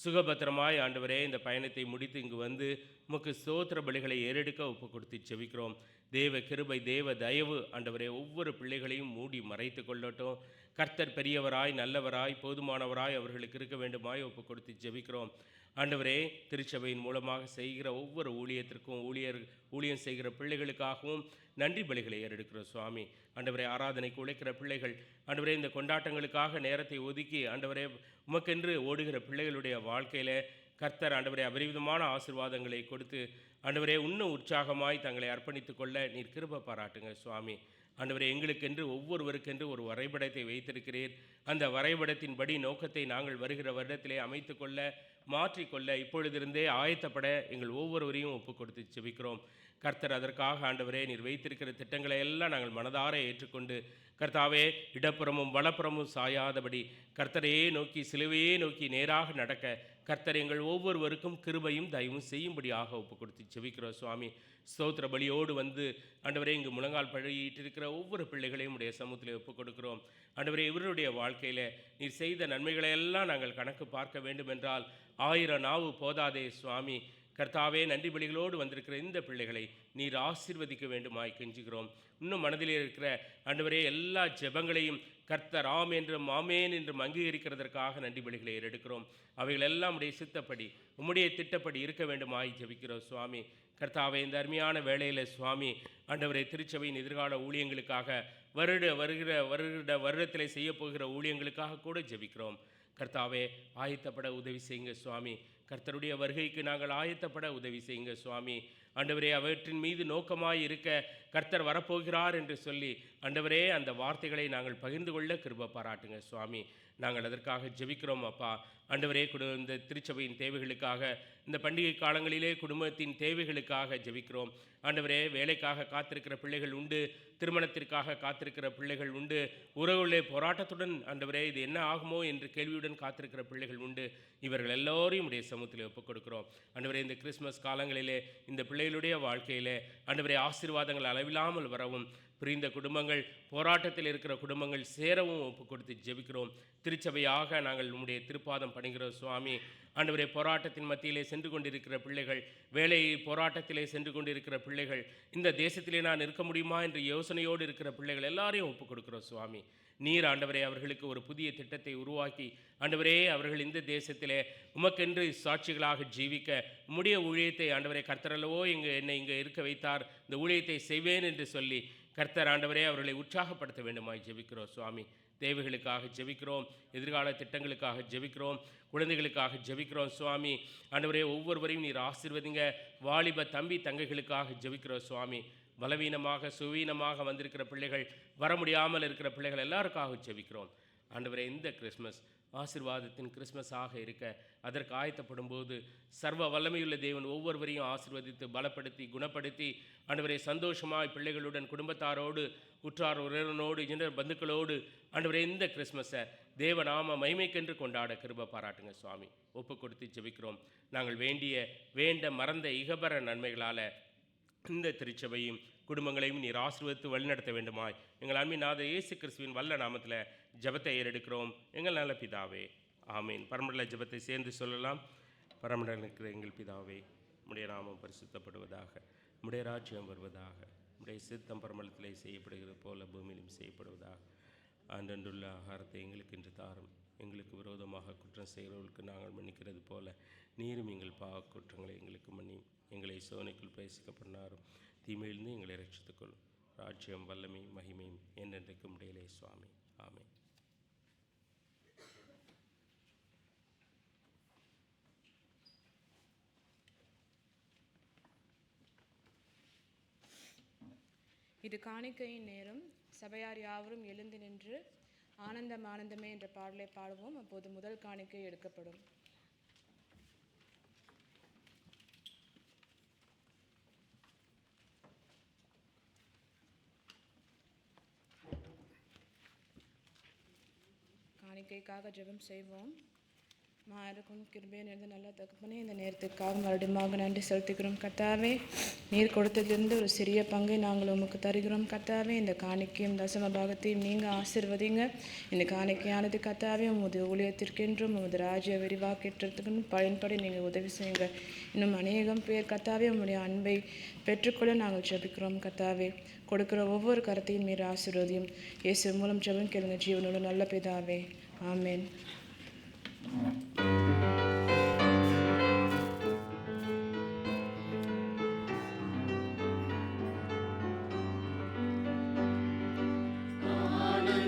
சுகபத்திரமாய் ஆண்டவரே இந்த பயணத்தை முடித்து இங்கு வந்து உமக்கு ஸ்தோத்திர பலிகளை ஏறெடுக்க ஒப்பு கொடுத்து ஜெபிக்கிறோம். தேவ கிருபை தேவ தயவு ஆண்டவரே ஒவ்வொரு பிள்ளைகளையும் மூடி மறைத்து கொள்ளட்டும். கர்த்தர் பெரியவராய் நல்லவராய் போதுமானவராய் அவர்களுக்கு இருக்க வேண்டுமாய் ஒப்பு கொடுத்து ஜெபிக்கிறோம். ஆண்டவரே, திருச்சபையின் மூலமாக செய்கிற ஒவ்வொரு ஊழியத்திற்கும் ஊழியம் செய்கிற பிள்ளைகளுக்காகவும் நன்றி பலிகளை ஏறெடுக்கிறோம் சுவாமி. ஆண்டவரே, ஆராதனைக்கு உழைக்கிற பிள்ளைகள் ஆண்டவரே இந்த கொண்டாட்டங்களுக்காக நேரத்தை ஒதுக்கி ஆண்டவரே உமக்கென்று ஓடுகிற பிள்ளைகளுடைய வாழ்க்கையில் கர்த்தர் ஆண்டவரே அபரிவிதமான ஆசீர்வாதங்களை கொடுத்து ஆண்டவரே இன்னும் உற்சாகமாய் தங்களை அர்ப்பணித்து கொள்ள நீர் கிருபை பாராட்டுங்க சுவாமி. ஆண்டவரே, எங்களுக்கென்று ஒவ்வொருவருக்கென்று ஒரு வரைபடத்தை வைத்திருக்கிறீர். அந்த வரைபடத்தின்படி நோக்கத்தை நாங்கள் வருகிற வருடத்திலே அமைத்து கொள்ள மாற்றிக்கொள்ள இப்பொழுதிருந்தே ஆயத்தப்பட எங்கள் ஒவ்வொருவரையும் ஒப்பு கொடுத்து ஜெபிக்கிறோம். கர்த்தர் அதற்காக ஆண்டவரே நீர் வைத்திருக்கிற திட்டங்களை எல்லாம் நாங்கள் மனதார ஏற்றுக்கொண்டு கர்த்தாவே இடப்புறமும் வலப்புறமும் சாயாதபடி கர்த்தரையே நோக்கி சிலுவையே நோக்கி நேராக நடக்க கர்த்தர் எங்கள் ஒவ்வொருவருக்கும் கிருபையும் தயவும் செய்யும்படியாக ஒப்பு கொடுத்து ஜெபிக்கிறோம் சுவாமி. ஸ்தோத்திர பலியோடு வந்து ஆண்டவரே இங்கு முழங்கால் பழகிட்டிருக்கிற ஒவ்வொரு பிள்ளைகளையும் உடைய சமூகத்தில் ஒப்புக் கொடுக்கிறோம். ஆண்டவரே, இவருடைய வாழ்க்கையில் நீர் செய்த நன்மைகளை எல்லாம் நாங்கள் கணக்கு பார்க்க வேண்டுமென்றால் 1000 நாவு போதாதே சுவாமி. கர்த்தாவே, நன்றி பலிகளோடு வந்திருக்கிற இந்த பிள்ளைகளை நீர் ஆசீர்வதிக்க வேண்டுமாய் கெஞ்சுகிறோம். இன்னும் மனதிலே இருக்கிற ஆண்டவரே எல்லா ஜெபங்களையும் கர்த்தர் ஆம் என்றும் ஆமேன் என்றும் அங்கீகரிக்கிறதற்காக நன்றி பலிகளை ஏறெடுக்கிறோம். அவைகள் எல்லாம் உடைய சித்தப்படி உம்முடைய திட்டப்படி இருக்க வேண்டுமாய் ஜெபிக்கிறோம் சுவாமி. கர்த்தாவே, இந்த அருமையான வேளையில் சுவாமி ஆண்டவரே திருச்சபையின் எதிர்கால ஊழியங்களுக்காக வருடத்திலே செய்ய போகிற ஊழியங்களுக்காக கூட ஜெபிக்கிறோம். கர்த்தாவே, ஆயத்தப்பட உதவி செய்யுங்க சுவாமி. கர்த்தருடைய வருகைக்கு நாங்கள் ஆயத்தப்பட உதவி செய்யுங்க சுவாமி. ஆண்டவரே, அவற்றின் மீது நோக்கமாய் இருக்க கர்த்தர் வரப்போகிறார் என்று சொல்லி ஆண்டவரே அந்த வார்த்தைகளை நாங்கள் பகிர்ந்து கொள்ள கிருபை பாராட்டுங்க சுவாமி. நாங்கள் அதற்காக ஜெபிக்கிறோம் அப்பா. ஆண்டவரே, இந்த திருச்சபையின் தேவைகளுக்காக இந்த பண்டிகை காலங்களிலே குடும்பத்தின் தேவைகளுக்காக ஜெபிக்கிறோம். ஆண்டவரே, வேலைக்காக காத்திருக்கிற பிள்ளைகள் உண்டு, திருமணத்திற்காக காத்திருக்கிற பிள்ளைகள் உண்டு, உறவுகளே போராட்டத்துடன் ஆண்டவரே இது என்ன ஆகுமோ என்று கேள்வியுடன் காத்திருக்கிற பிள்ளைகள் உண்டு. இவர்கள் எல்லோரையும் உடைய சமூகத்தில் ஒப்புக் கொடுக்கிறோம். ஆண்டவரே, இந்த கிறிஸ்மஸ் காலங்களிலே இந்த பிள்ளைகளுடைய வாழ்க்கையிலே ஆண்டவரே ஆசீர்வாதங்கள் அளவில்லாமல் வரவும், பிரிந்த குடும்பங்கள் போராட்டத்தில் இருக்கிற குடும்பங்கள் சேரவும் ஒப்புக் கொடுத்து ஜெபிக்கிறோம். திருச்சபையாக நாங்கள் உம்முடைய திருப்பாதம் பணிகிறோம் சுவாமி. ஆண்டவரே, போராட்டத்தின் மத்தியிலே சென்று கொண்டிருக்கிற பிள்ளைகள், வேலை போராட்டத்திலே சென்று கொண்டிருக்கிற பிள்ளைகள், இந்த தேசத்திலே நான் இருக்க முடியுமா என்று யோசனையோடு இருக்கிற பிள்ளைகள் எல்லாரையும் ஒப்புக் கொடுக்கிறோம் சுவாமி. நீர் ஆண்டவரே அவர்களுக்கு ஒரு புதிய திட்டத்தை உருவாக்கி ஆண்டவரே அவர்கள் இந்த தேசத்திலே உமக்கென்று சாட்சிகளாக ஜீவிக்க உம்முடைய ஊழியத்தை ஆண்டவரே கர்த்தரல்லவோ என்னை இங்கே இருக்க வைத்தார், இந்த ஊழியத்தை செய்வேன் என்று சொல்லி கர்த்தர் ஆண்டவரே அவர்களை உற்சாகப்படுத்த வேண்டுமாய் ஜெபிக்கிறோம் சுவாமி. தேவைகளுக்காக ஜெபிக்கிறோம், எதிர்கால திட்டங்களுக்காக ஜெபிக்கிறோம், குழந்தைகளுக்காக ஜெபிக்கிறோம் சுவாமி. ஆண்டவரே, ஒவ்வொருவரையும் நீர் ஆசீர்வதிங்க. வாலிப தம்பி தங்கைகளுக்காக ஜெபிக்கிறோம் சுவாமி. பலவீனமாக சுவீனமாக வந்திருக்கிற பிள்ளைகள், வர முடியாமல் இருக்கிற பிள்ளைகள் எல்லாருக்காக ஜெபிக்கிறோம். ஆண்டவரே, இந்த கிறிஸ்மஸ் ஆசீர்வாதத்தின் கிறிஸ்மஸாக இருக்க அதற்கு ஆயத்தப்படும் போது சர்வ வல்லமையுள்ள தேவன் ஒவ்வொருவரையும் ஆசீர்வதித்து பலப்படுத்தி குணப்படுத்தி ஆண்டவரே சந்தோஷமாய் பிள்ளைகளுடன் குடும்பத்தாரோடு உற்றார் உறவினரோடு இன்னொரு பந்துக்களோடு ஆண்டவரே இந்த கிறிஸ்மஸை தேவநாம மகிமைக்கென்று கொண்டாட கிருபை பாராட்டுங்க சுவாமி. ஒப்பு கொடுத்து ஜெபிக்கிறோம். நாங்கள் வேண்ட மறந்த இகபர நன்மைகளால் இந்த திருச்சபையும் குடும்பங்களையும் நீர் ஆசீர்வதித்து வழிநடத்த வேண்டுமாய் எங்கள் அன்பின் இயேசு கிறிஸ்துவின் வல்ல நாமத்தில் ஜெபத்தை ஏறெடுக்கிறோம் எங்கள் நல்ல பிதாவே, ஆமீன். பரமண்டல ஜெபத்தை சேர்ந்து சொல்லலாம். பரமண்டல இருக்கிற எங்கள் பிதாவே, உம்முடைய நாமம் பரிசுத்தப்படுவதாக, உம்முடைய ராஜ்யம் வருவதாக, உம்முடைய சித்தம் பரமண்டலத்திலே செய்யப்படுகிறது போல பூமியிலும் செய்யப்படுவதாக. அன்றன்றுள்ள ஆகாரத்தை எங்களுக்கு இன்று தாரும். எங்களுக்கு விரோதமாக குற்றம் செய்கிறவர்களுக்கு நாங்கள் மன்னிக்கிறது போல நீரும் எங்கள் பாவ குற்றங்களை எங்களுக்கு மன்னியும். எங்களை சோதனைக்குள் பிரவேசிக்கப்படாரும், தீமையிலிருந்து எங்களை ரட்சித்துக்கொள்ளும். ராஜ்யம் வல்லமையும் மகிமையும் என்றென்றைக்கும் உடையலே சுவாமி, ஆமென். இது காணிக்கையின் நேரம். சபையார் யாவரும் எழுந்து நின்று ஆனந்தம் ஆனந்தமே என்ற பாடலை பாடுவோம். அப்போது முதல் காணிக்கை எடுக்கப்படும். காணிக்கைக்காக ஜெபம் செய்வோம். மாயருக்கும் கிருபையை நிறைந்த நல்ல தகப்பனே, இந்த நேரத்துக்காக மறுபடியும் நன்றி செலுத்துகிறோம் கர்த்தாவே. நீர் கொடுத்ததிலிருந்து ஒரு சிறிய பங்கை நாங்கள் உமக்கு தருகிறோம் கர்த்தாவே. இந்த காணிக்கையும் தசம பாகத்தையும் நீங்கள் ஆசீர்வதிங்க. இந்த காணிக்கையானது கர்த்தாவே உமது ஊழியத்திற்கென்றும் உமது ராஜ்ய விரிவாக்கத்திற்கும் பயன்படி நீங்கள் உதவி செய்யுங்க. இன்னும் அநேகம் பேர் கர்த்தாவே உம்முடைய அன்பை பெற்றுக்கொள்ள நாங்கள் ஜெபிக்கிறோம் கர்த்தாவே. கொடுக்கிற ஒவ்வொரு கரத்தையும் மீற ஆசீர்வதியும். இயேசு மூலம் ஜெபம் கேளுங்க ஜீவனோட நல்ல பிதாவே, ஆமென். ஆனந்தம்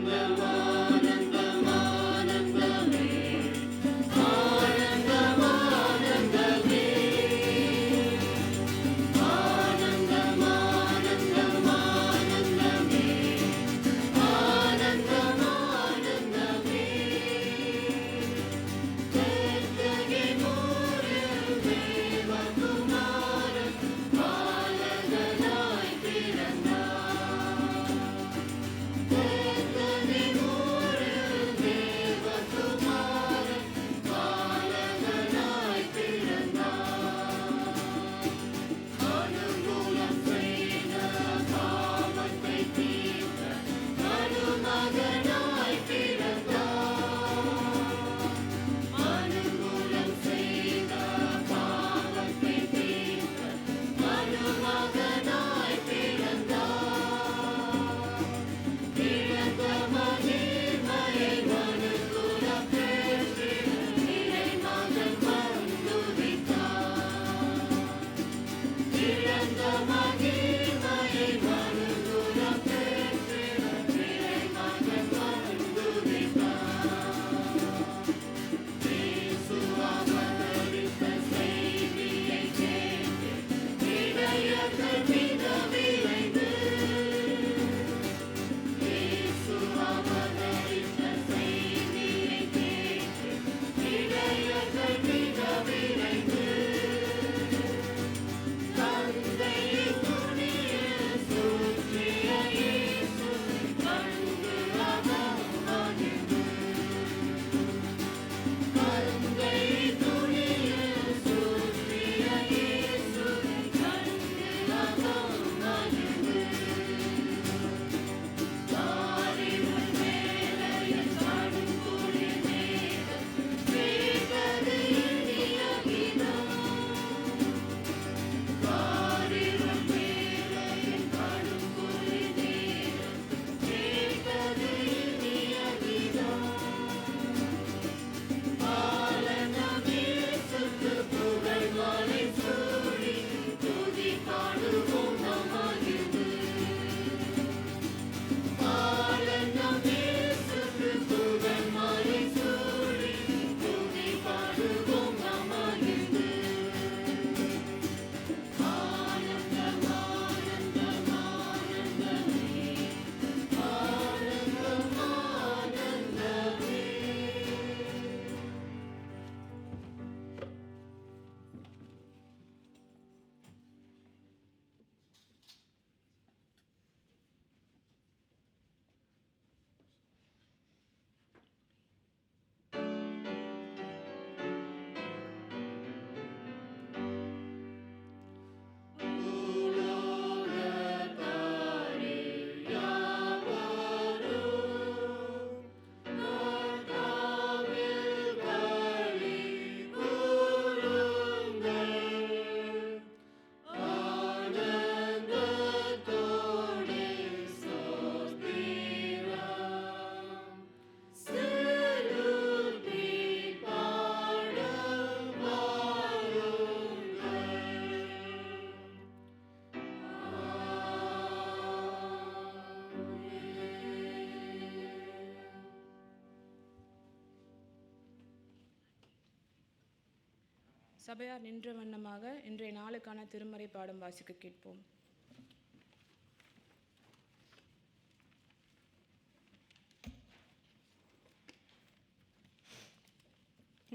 சபையார் நின்ற வண்ணமாக இன்றைய நாளுக்கான திருமறை பாடம் வாசிக்க கேட்போம்.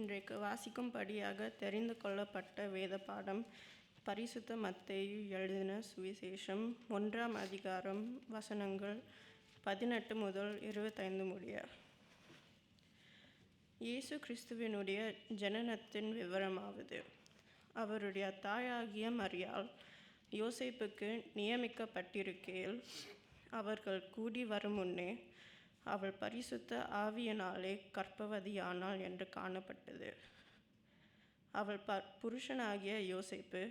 இன்றைக்கு வாசிக்கும்படியாக தெரிந்து கொள்ளப்பட்ட வேத பாடம் பரிசுத்த மத்தேயு எழுதின சுவிசேஷம் 1ஆம் அதிகாரம் வசனங்கள் 18 முதல் 25 முடிய. இயேசு கிறிஸ்துவினுடைய ஜனனத்தின் விவரமாவது: அவருடைய தாயாகிய மரியாள் யோசேப்புக்கு நியமிக்கப்பட்டிருக்கையில் அவர்கள் கூடி வரும் முன்னே அவள் பரிசுத்த ஆவியினாலே கர்ப்பவதியானாள் என்று காணப்பட்டது. அவள் புருஷனாகிய யோசேப்பு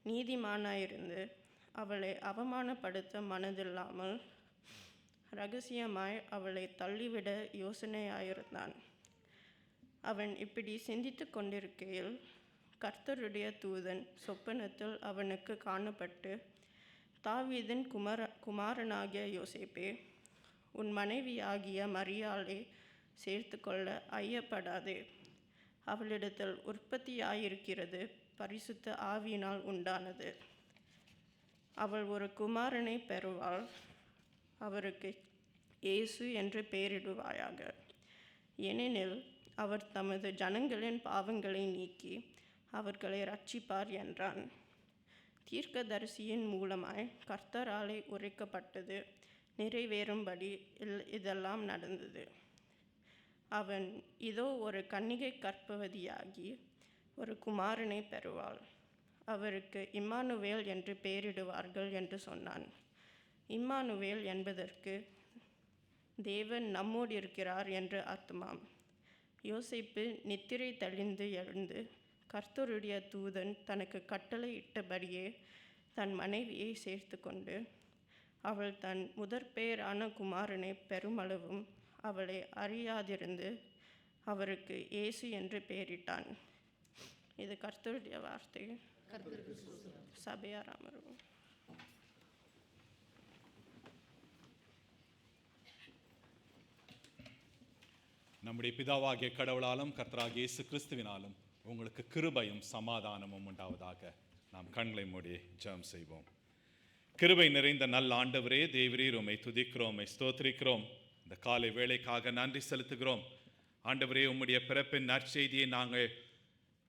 நீதிமானாயிருந்து அவளை அவமானப்படுத்த மனதில்லாமல் இரகசியமாய் அவளை தள்ளிவிட யோசனையாயிருந்தான். அவன் இப்படி சிந்தித்து கொண்டிருக்கையில் கர்த்தருடைய தூதன் சொப்பனத்தில் அவனுக்கு காணப்பட்டு, தாவீதின் குமாரனாகிய யோசேப்பே, உன் மனைவியாகிய மரியாளை சேர்த்து கொள்ள ஐயப்படாதே. அவளிடத்தில் உற்பத்தியாயிருக்கிறது பரிசுத்த ஆவியினால் உண்டானது. அவள் ஒரு குமாரனை பெறுவாள். அவருக்கு இயேசு என்று பெயரிடுவாயாக. ஏனெனில் அவர் தமது ஜனங்களின் பாவங்களை நீக்கி அவர்களை இரட்சிப்பார் என்றான். தீர்க்கதரிசியின் மூலமாய் கர்த்தராலே உரைக்கப்பட்டது நிறைவேறும்படி இதெல்லாம் நடந்தது. அவன், இதோ ஒரு கன்னிகை கர்ப்பவதியாகி ஒரு குமாரனை பெறுவாள். அவருக்கு இம்மானுவேல் என்று பெயரிடுவார்கள் என்று சொன்னான். இம்மானுவேல் என்பதற்கு தேவன் நம்மோடு இருக்கிறார் என்று அர்த்தமாம். யோசேப்பு நித்திரை தெளிந்து எழுந்து கர்த்தருடைய தூதன் தனக்கு கட்டளை இட்டபடியே தன் மனைவியை சேர்த்து கொண்டு அவள் தன் முதற்பேரான குமாரனை பெருமளவும் அவளை அறியாதிருந்து அவருக்கு இயேசு என்று பெயரிட்டான். இது கர்த்தருடைய வார்த்தை. சபையார் அமர்வும். நம்முடைய பிதாவாகிய கடவுளாலும் கர்த்தராகிய இயேசு கிறிஸ்துவினாலும் உங்களுக்கு கிருபையும் சமாதானமும் உண்டாவதாக. நாம் கண்களை மூடி ஜெபம் செய்வோம். கிருபை நிறைந்த நல்ல ஆண்டவரே, தேவரீர், உம்மை துதிக்கிறோம், உம்மை ஸ்தோத்திரிக்கிறோம். இந்த காலை வேளைக்காக நன்றி செலுத்துகிறோம். ஆண்டவரே, உம்முடைய பிறப்பின் நற்செய்தியை நாங்கள்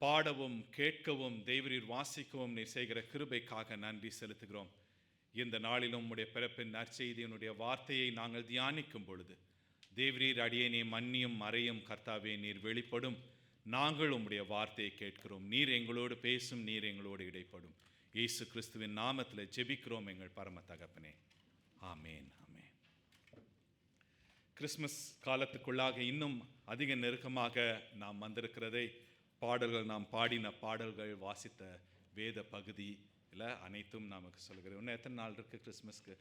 பாடவும் கேட்கவும் தேவரீர் வாசிக்கவும் நீர் செய்கிற கிருபைக்காக நன்றி செலுத்துகிறோம். இந்த நாளிலும் உம்முடைய பிறப்பின் நற்செய்தியினுடைய வார்த்தையை நாங்கள் தியானிக்கும் பொழுது தேவரீர் அடியேனே மன்னியும் மறையும் கர்த்தாவே, நீர் வெளிப்படும். நாங்கள் உம்முடைய வார்த்தையை கேட்கிறோம். நீர் எங்களோடு பேசும், நீர் எங்களோடு இடைப்படும். இயேசு கிறிஸ்துவின் நாமத்தில் ஜெபிக்கிறோம் எங்கள் பரம தகப்பனே, ஆமேன். ஆமேன். கிறிஸ்மஸ் காலத்துக்குள்ளாக இன்னும் அதிக நெருக்கமாக நாம் வந்திருக்கிறதை பாடல்கள், நாம் பாடின பாடல்கள், வாசித்த வேத பகுதி இல்லை அனைத்தும் நமக்கு சொல்கிறேன். இன்னும் எத்தனை நாள் இருக்குது கிறிஸ்மஸ்க்கு?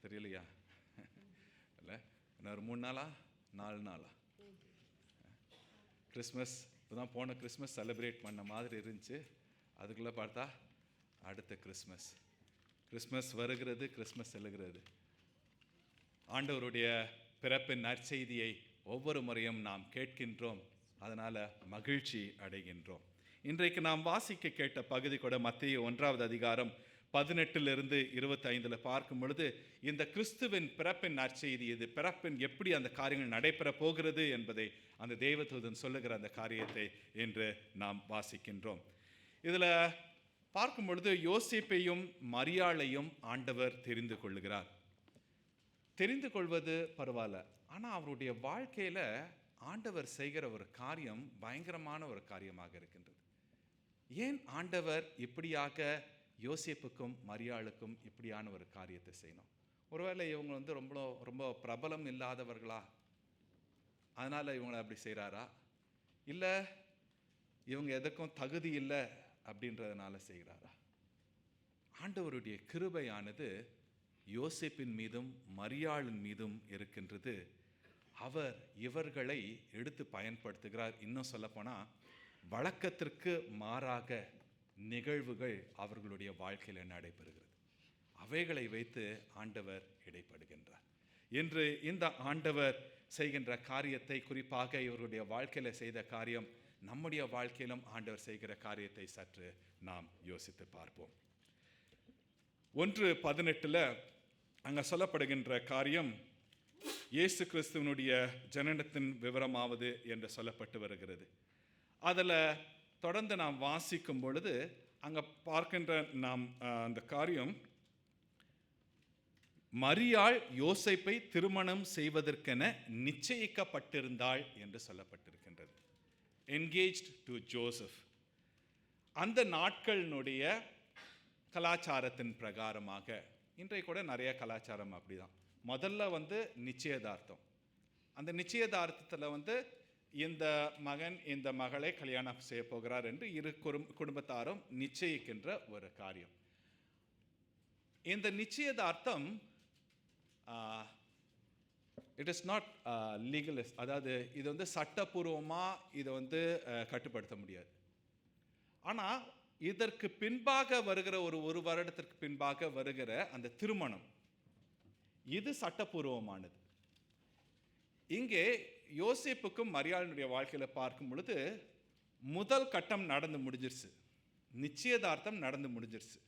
தெரியலையா? இல்லை, இன்னும் ஒரு 3 நாளா 4 நாளா? கிறிஸ்மஸ் இப்போ தான் போன கிறிஸ்மஸ் செலிப்ரேட் பண்ண மாதிரி இருந்துச்சு. அதுக்குள்ளே பார்த்தா அடுத்த கிறிஸ்மஸ் வருகிறது, கிறிஸ்மஸ் செல்லுகிறது. ஆண்டவருடைய பிறப்பின் நற்செய்தியை ஒவ்வொரு முறையும் நாம் கேட்கின்றோம். அதனால் மகிழ்ச்சி அடைகின்றோம். இன்றைக்கு நாம் வாசிக்க கேட்ட பகுதி கூட மத்தேயு 1ஆவது அதிகாரம் 18 - 25 பார்க்கும் பொழுது இந்த கிறிஸ்துவின் பிறப்பின் நற்செய்தி, இது பிறப்பின் எப்படி அந்த காரியங்கள் நடைபெற போகிறது என்பதை அந்த தேவதூதன் சொல்லுகிற அந்த காரியத்தை இன்று நாம் வாசிக்கின்றோம். இதில் பார்க்கும் பொழுது யோசேப்பையும் மரியாளையும் ஆண்டவர் தெரிந்து கொள்ளுகிறார். தெரிந்து கொள்வது பரவாயில்ல, ஆனால் அவருடைய வாழ்க்கையில் ஆண்டவர் செய்கிற ஒரு காரியம் பயங்கரமான ஒரு காரியமாக இருக்கின்றது. ஏன் ஆண்டவர் இப்படியாக யோசேப்புக்கும் மரியாளுக்கும் இப்படியான ஒரு காரியத்தை செய்யணும்? ஒருவேளை இவங்க ரொம்ப ரொம்ப பிரபலம் இல்லாதவர்களா, அதனால் இவங்களை அப்படி செய்கிறாரா? இல்லை இவங்க எதுக்கும் தகுதி இல்லை அப்படின்றதுனால செய்கிறாரா? ஆண்டவருடைய கிருபையானது யோசேப்பின் மீதும் மரியாளின் மீதும் இருக்கின்றது. அவர் இவர்களை எடுத்து பயன்படுத்துகிறார். இன்னும் சொல்லப்போனால் வழக்கத்திற்கு மாறாக நிகழ்வுகள் அவர்களுடைய வாழ்க்கையில் நடைபெறுகிறது. அவைகளை வைத்து ஆண்டவர் இடைப்படுகின்றார். இன்று இந்த ஆண்டவர் செய்கின்ற காரியத்தை, குறிப்பாக இவர்களுடைய வாழ்க்கையில் செய்த காரியம் நம்முடைய வாழ்க்கையிலும் ஆண்டவர் செய்கிற காரியத்தை சற்று நாம் யோசித்து பார்ப்போம். 1:18 அங்க சொல்லப்படுகின்ற காரியம் இயேசு கிறிஸ்துவனுடைய ஜனனத்தின் விவரமாவது என்று சொல்லப்பட்டு வருகிறது. அதில் தொடர்ந்து நாம் வாசிக்கும் பொழுது அங்கே பார்க்கின்ற நாம் அந்த காரியம், மரியாள் யோசேப்பை திருமணம் செய்வதற்கென நிச்சயிக்கப்பட்டிருந்தாள் என்று சொல்லப்பட்டிருக்கின்றது. Engaged to Joseph. அந்த நாட்களினுடைய கலாச்சாரத்தின் பிரகாரமாக, இன்றைய கூட நிறைய கலாச்சாரம் அப்படிதான், முதல்ல நிச்சயதார்த்தம். அந்த நிச்சயதார்த்தத்தில் இந்த மகன் இந்த மகளை கல்யாணம் செய்ய போகிறார் என்று இரு குடும்பத்தாரும் நிச்சயிக்கின்ற ஒரு காரியம். இந்த நிச்சயதார்த்தம் இட் இஸ் நாட் லீகலிஸ்ட், அதாவது இது சட்டப்பூர்வமாக இதை கட்டுப்படுத்த முடியாது. ஆனால் இதற்கு பின்பாக வருகிற ஒரு வருடத்திற்கு பின்பாக வருகிற அந்த திருமணம், இது சட்டப்பூர்வமானது. இங்கே யோசேப்புக்கும் மரியாளுடைய வாழ்க்கையில் பார்க்கும் பொழுது முதல் கட்டம் நடந்து முடிஞ்சிருச்சு, நிச்சயதார்த்தம் நடந்து முடிஞ்சிருச்சு.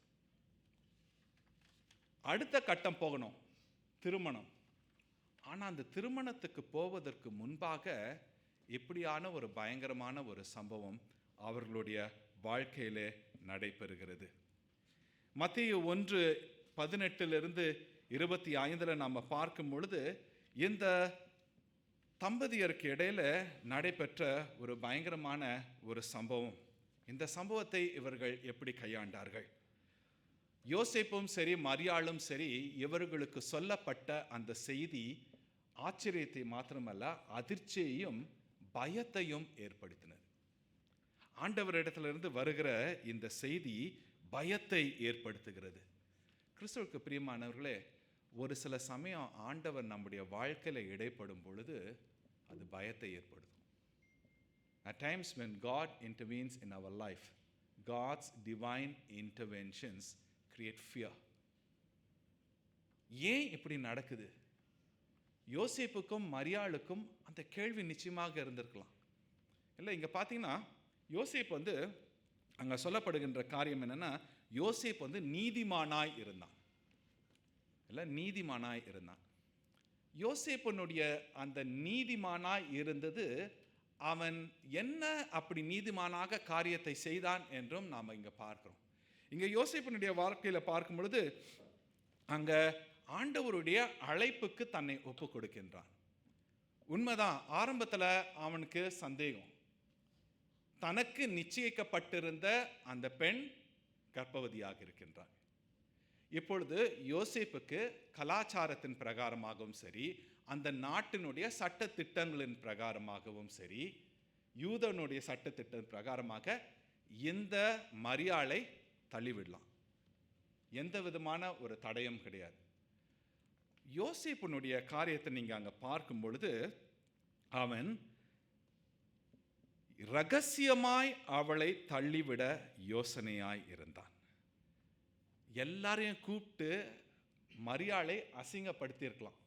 அடுத்த கட்டம் போகணும், திருமணம். ஆனால் அந்த திருமணத்துக்கு போவதற்கு முன்பாக இப்படியான ஒரு பயங்கரமான ஒரு சம்பவம் அவர்களுடைய வாழ்க்கையிலே நடைபெறுகிறது. மத்தேயு 1:18-25 நாம் பார்க்கும் பொழுது இந்த தம்பதியருக்கு இடையில நடைபெற்ற ஒரு பயங்கரமான ஒரு சம்பவம். இந்த சம்பவத்தை இவர்கள் எப்படி கையாண்டார்கள்? யோசேப்பும் சரி மரியாளும் சரி, இவர்களுக்கு சொல்லப்பட்ட அந்த செய்தி ஆச்சரியத்தை மாத்திரமல்ல, அதிர்ச்சியையும் பயத்தையும் ஏற்படுத்தினது. ஆண்டவரிடத்திலிருந்து வருகிற இந்த செய்தி பயத்தை ஏற்படுத்துகிறது. கிறிஸ்துவுக்கு பிரியமானவர்களே, ஒரு சில சமயம் ஆண்டவர் நம்முடைய வாழ்க்கையில் இடைப்படும் பொழுது அது பயத்தை ஏற்படுத்தும். At times when God intervenes in our life, God's divine interventions create fear. ஏன் இப்படி நடக்குது? யோசேப்புக்கும் மரியாளுக்கும் அந்த கேள்வி நிச்சயமாக இருந்திருக்கலாம். இல்லை, இங்கே பார்த்தீங்கன்னா யோசேப் அங்கே சொல்லப்படுகின்ற காரியம் என்னன்னா, யோசேப் நீதிமானாய் இருந்தான். இல்லை, நீதிமானாய் இருந்தான். யோசேப்பனுடைய அந்த நீதிமானாய் இருந்தது, அவன் என்ன அப்படி நீதிமானாக காரியத்தை செய்தான் என்றும் நாம் இங்கே பார்க்கிறோம். இங்கே யோசேப்பனுடைய வாழ்க்கையில் பார்க்கும் பொழுது அங்கே ஆண்டவருடைய அழைப்புக்கு தன்னை ஒப்பு கொடுக்கின்றான். உண்மைதான், ஆரம்பத்தில் அவனுக்கு சந்தேகம். தனக்கு நிச்சயிக்கப்பட்டிருந்த அந்த பெண் கர்ப்பவதியாக இருக்கின்றான். இப்பொழுது யோசேப்புக்கு கலாச்சாரத்தின் பிரகாரமாகவும் சரி, அந்த நாட்டினுடைய சட்ட திட்டங்களின் பிரகாரமாகவும் சரி, யூதனுடைய சட்ட திட்டம் பிரகாரமாக இந்த மரியாளை தள்ளிவிடலாம். எந்த விதமான ஒரு தடயம் கிடையாது. யோசேப்பினுடைய காரியத்தை நீங்க அங்க பார்க்கும் பொழுது, அவன் ரகசியமாய் அவளை தள்ளிவிட யோசனையாய் இருந்தான். எல்லாரையும் கூப்பிட்டு மரியாளை அசிங்கப்படுத்தியிருக்கலாம்.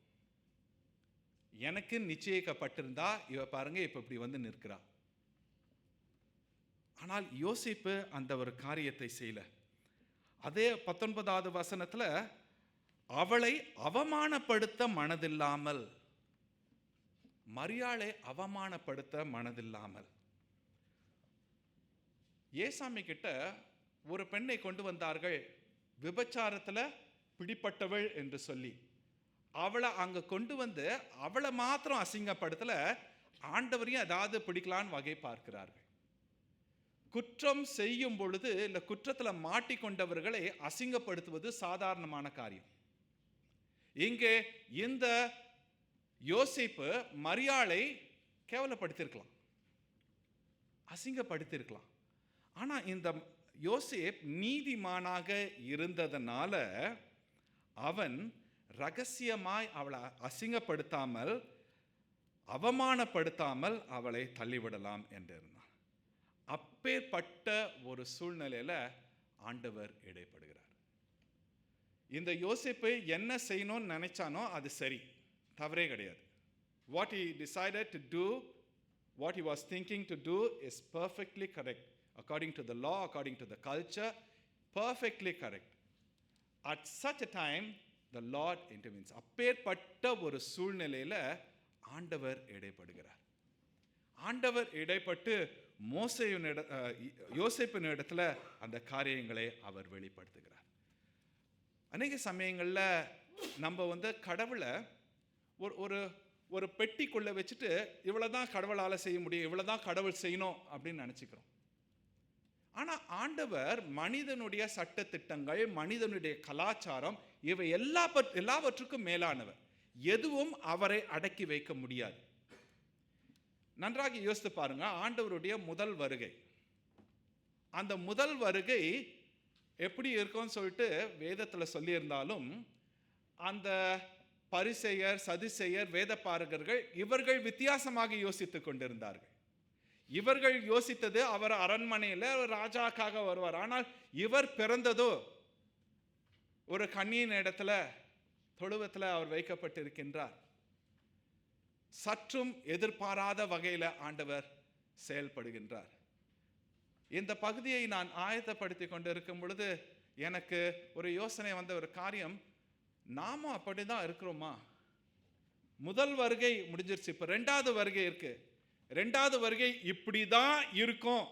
எனக்கு நிச்சயிக்கப்பட்டிருந்தா இவ பாருங்க இப்ப இப்படி நிற்கிறா. ஆனால் யோசேப்பு அந்த ஒரு காரியத்தை செய்யல. அதே 19வது வசனத்துல, அவளை அவமானப்படுத்த மனதில்லாமல், மரியாளை அவமானப்படுத்த மனதில்லாமல், ஏசாமி கிட்ட ஒரு பெண்ணை கொண்டு வந்தார்கள், விபச்சாரத்தில் பிடிப்பட்டவள் என்று சொல்லி. அவளை அங்கே கொண்டு வந்து அவளை மாத்திரம் அசிங்கப்படுத்தல, ஆண்டவரையும் ஏதாவது பிடிக்கலான்னு வகை பார்க்கிறார்கள். குற்றம் செய்யும் பொழுது இல்லை, குற்றத்தில் மாட்டிக்கொண்டவர்களை அசிங்கப்படுத்துவது சாதாரணமான காரியம். இங்கே இந்த யோசேப்பு மரியாளை கேவலப்படுத்தியிருக்கலாம், அசிங்கப்படுத்தியிருக்கலாம். ஆனால் இந்த யோசேப் நீதிமானாக இருந்ததனால அவன் ரகசியமாய் அவளை அசிங்கப்படுத்தாமல் அவமானப்படுத்தாமல் அவளை தள்ளிவிடலாம் என்று இருந்தான். அப்பேற்பட்ட ஒரு சூழ்நிலையில ஆண்டவர் இடைப்படுகிறார். இந்த யோசேப்பை என்ன செய்யணும்னு நினைச்சானோ அது சரி, தவறே கிடையாது. What he decided to do what he was thinking to do is perfectly correct. According to the law, according to the culture, perfectly correct. At such a time, the Lord intervenes. அப்பேற்பட்ட ஒரு சூழ்நிலையில ஆண்டவர் இடைப்படுகிறார். ஆண்டவர் இடைப்பட்டு யோசேப்பின் இடத்துல அந்த காரியங்களை அவர் வெளிப்படுத்துகிறார். அநேக சமயங்களில் நம்ம கடவுளை ஒரு ஒரு பெட்டிக்குள்ள வச்சுட்டு இவ்வளவுதான் கடவுளால் செய்ய முடியும், இவ்வளவுதான் கடவுள் செய்யணும் அப்படின்னு நினைச்சுக்கிறோம். ஆனா ஆண்டவர் மனிதனுடைய சட்ட திட்டங்கள், மனிதனுடைய கலாச்சாரம், இவை எல்லாவற்றுக்கும் மேலானவர். எதுவும் அவரை அடக்கி வைக்க முடியாது. நன்றாக யோசித்து பாருங்க, ஆண்டவருடைய முதல் வருகை, அந்த முதல் வருகை எப்படி இருக்கும்னு சொல்லிட்டு வேதத்துல சொல்லியிருந்தாலும், அந்த பரிசேயர், சதுசேயர், வேதபாரகர்கள் இவர்கள் வித்தியாசமாக யோசித்துக் கொண்டிருந்தார்கள். இவர்கள் யோசித்தது அவர் அரண்மனையில் ராஜாக்காக வருவார். ஆனால் இவர் பிறந்ததோ ஒரு கன்னியின் இடத்துல, தொழுவத்தில் அவர் வைக்கப்பட்டிருக்கின்றார். சற்றும் எதிர்பாராத வகையில் ஆண்டவர் செயல்படுகின்றார். இந்த பகுதியை நான் ஆயத்தப்படுத்தி கொண்டு இருக்கும் பொழுது எனக்கு ஒரு யோசனை வந்த ஒரு காரியம், நாமும் அப்படிதான் இருக்கிறோமா? முதல் வருகை முடிஞ்சிருச்சு, இப்ப ரெண்டாவது வருகை இருக்கு. ரெண்டாவது வருகை இப்படிதான் இருக்கும்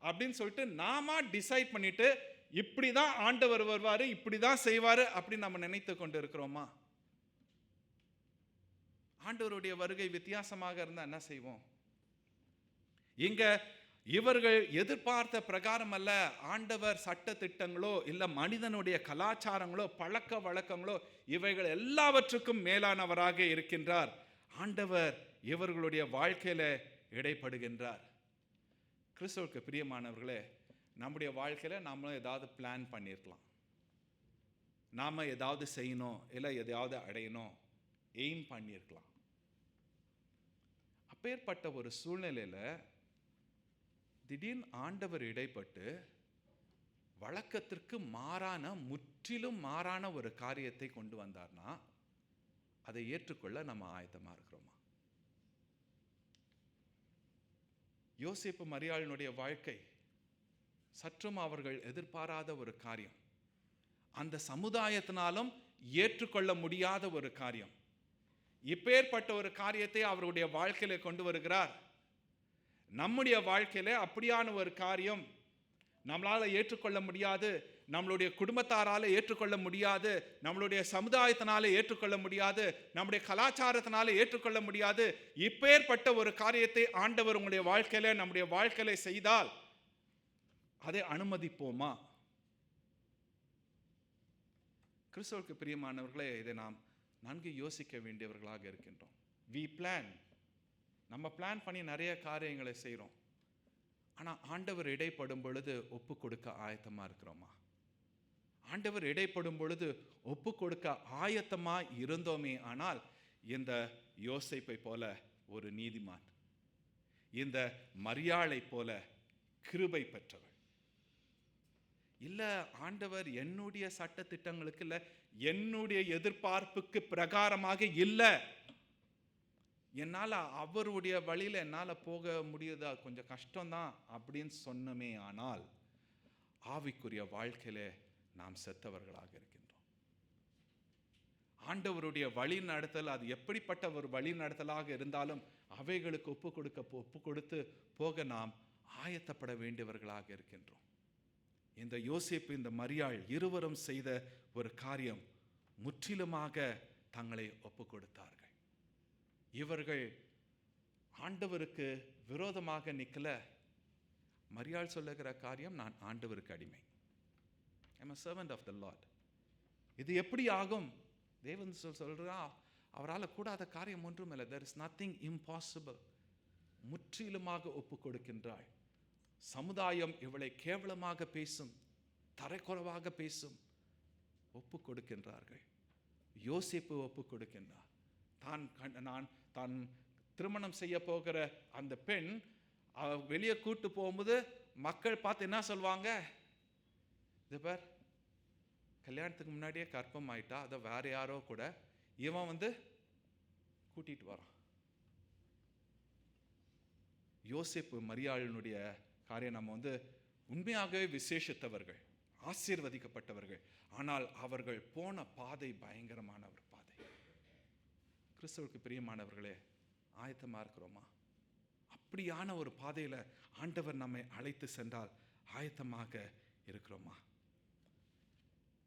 அப்படின்னு சொல்லிட்டு நாம டிசைட் பண்ணிட்டு இப்படிதான் ஆண்டவர் வருவாரு, இப்படிதான் செய்வாரு அப்படின்னு நம்ம நினைத்து கொண்டு இருக்கிறோமா? ஆண்டவருடைய வருகை வித்தியாசமாக இருந்தா என்ன செய்வோம்? இங்க இவர்கள் எதிர்பார்த்த பிரகாரம் அல்ல. ஆண்டவர் சட்ட திட்டங்களோ இல்ல மனிதனுடைய கலாச்சாரங்களோ பழக்க வழக்கங்களோ இவைகள் எல்லாவற்றுக்கும் மேலானவராக இருக்கின்றார். ஆண்டவர் இவர்களுடைய வாழ்க்கையில இடைப்படுகின்றார். கிறிஸ்துவுக்கு பிரியமானவர்களே, நம்முடைய வாழ்க்கையில நாம ஏதாவது பிளான் பண்ணியிருக்கலாம், நாம ஏதாவது செய்யணும் இல்லை எதையாவது அடையணும் எய்ம் பண்ணியிருக்கலாம். அப்பேற்பட்ட ஒரு சூழ்நிலையில திடீர்னு ஆண்டவர் இடைப்பட்டு வழக்கத்திற்கு மாறான, முற்றிலும் மாறான ஒரு காரியத்தை கொண்டு வந்தார்னா அதை ஏற்றுக்கொள்ள நம்ம ஆயத்தமா இருக்கிறோமா? யோசேப்பு மரியாளினுடைய வாழ்க்கை சற்றும் அவர்கள் எதிர்பாராத ஒரு காரியம், அந்த சமுதாயத்தினாலும் ஏற்றுக்கொள்ள முடியாத ஒரு காரியம். இப்பேற்பட்ட ஒரு காரியத்தை அவருடைய வாழ்க்கையில கொண்டு வருகிறார். நம்முடைய வாழ்க்கையில அப்படியான ஒரு காரியம் நம்மளால ஏற்றுக்கொள்ள முடியாது, நம்மளுடைய குடும்பத்தாரால ஏற்றுக்கொள்ள முடியாது, நம்மளுடைய சமுதாயத்தினால ஏற்றுக்கொள்ள முடியாது, நம்முடைய கலாச்சாரத்தினால ஏற்றுக்கொள்ள முடியாது. இப்பேற்பட்ட ஒரு காரியத்தை ஆண்டவர் உங்களுடைய வாழ்க்கையில, நம்முடைய வாழ்க்கையில செய்தால் அதை அனுமதிப்போமா? கிறிஸ்துவுக்கு பிரியமானவர்களே, இதை நாம் நன்கு யோசிக்க வேண்டியவர்களாக இருக்கின்றோம். வி பிளான், நம்ம பிளான் பண்ணி நிறைய காரியங்களை செய்கிறோம். ஆனால் ஆண்டவர் இடைப்படும் பொழுது ஒப்பு கொடுக்க ஆயத்தமாக இருக்கிறோமா? ஆண்டவர் இடைப்படும் பொழுது ஒப்பு கொடுக்க ஆயத்தமா இருந்தோமே ஆனால் இந்த யோசேப்பை போல ஒரு நீதிமான், இந்த மரியாளை போல கிருபை பெற்றவர் இல்ல. ஆண்டவர் என்னுடைய சட்ட திட்டங்களுக்கு இல்ல, என்னுடைய எதிர்பார்ப்புக்கு பிரகாரமாக இல்லை, என்னால் அவருடைய வழியில் என்னால் போக முடியுதா, கொஞ்சம் கஷ்டம்தான் அப்படின்னு சொன்னமே ஆனால் ஆவிக்குரிய வாழ்க்கையில நாம் செத்தவர்களாக இருக்கின்றோம். ஆண்டவருடைய வழி நடத்தல் அது எப்படிப்பட்ட ஒரு வழி நடத்தலாக இருந்தாலும் அவைகளுக்கு ஒப்பு கொடுத்து போக நாம் ஆயத்தப்பட வேண்டியவர்களாக இருக்கின்றோம். இந்த யோசேப்பு, இந்த மரியாள் இருவரும் செய்த ஒரு காரியம், முற்றிலுமாக தங்களை ஒப்பு கொடுத்தார்கள். இவர்கள் ஆண்டவருக்கு விரோதமாக நிக்கல. மரியாள் சொல்லுகிற காரியம், நான் ஆண்டவருக்கு அடிமை, I am a servant of the Lord. இது எப்படி ஆகும்? தேவன் சொல்றா, அவரால் கூடாத காரியம் ஒன்றும் இல்லை. There is nothing impossible. முற்றிலுமாக ஒப்பு கொடுக்கின்றாள். சமுதாயம் இவளை கேவலமாக பேசும், தரைக்குறைவாக பேசும், ஒப்பு கொடுக்கின்றார்கள். யோசேப்பு ஒப்பு கொடுக்கின்றார். தான் திருமணம் செய்ய போகிற அந்த பெண் வெளியே கூட்டு போகும்போது மக்கள் பார்த்து என்ன சொல்வாங்க? இது பார், கல்யாணத்துக்கு முன்னாடியே கர்ப்பம் ஆயிட்டா, அதை வேற யாரோ கூட இவன் கூட்டிட்டு வரான். யோசேப்பு மரியாளினுடைய காரியம் நம்ம வந்து உண்மையாகவே விசேஷித்தவர்கள், ஆசீர்வதிக்கப்பட்டவர்கள். ஆனால் அவர்கள் போன பாதை பயங்கரமான ஒரு பாதை. கிறிஸ்துவுக்கு பிரியமானவர்களே, ஆயத்தமாக இருக்கிறோமா? அப்படியான ஒரு பாதையில் ஆண்டவர் நம்மை அழைத்து சென்றால் ஆயத்தமாக இருக்கிறோமா?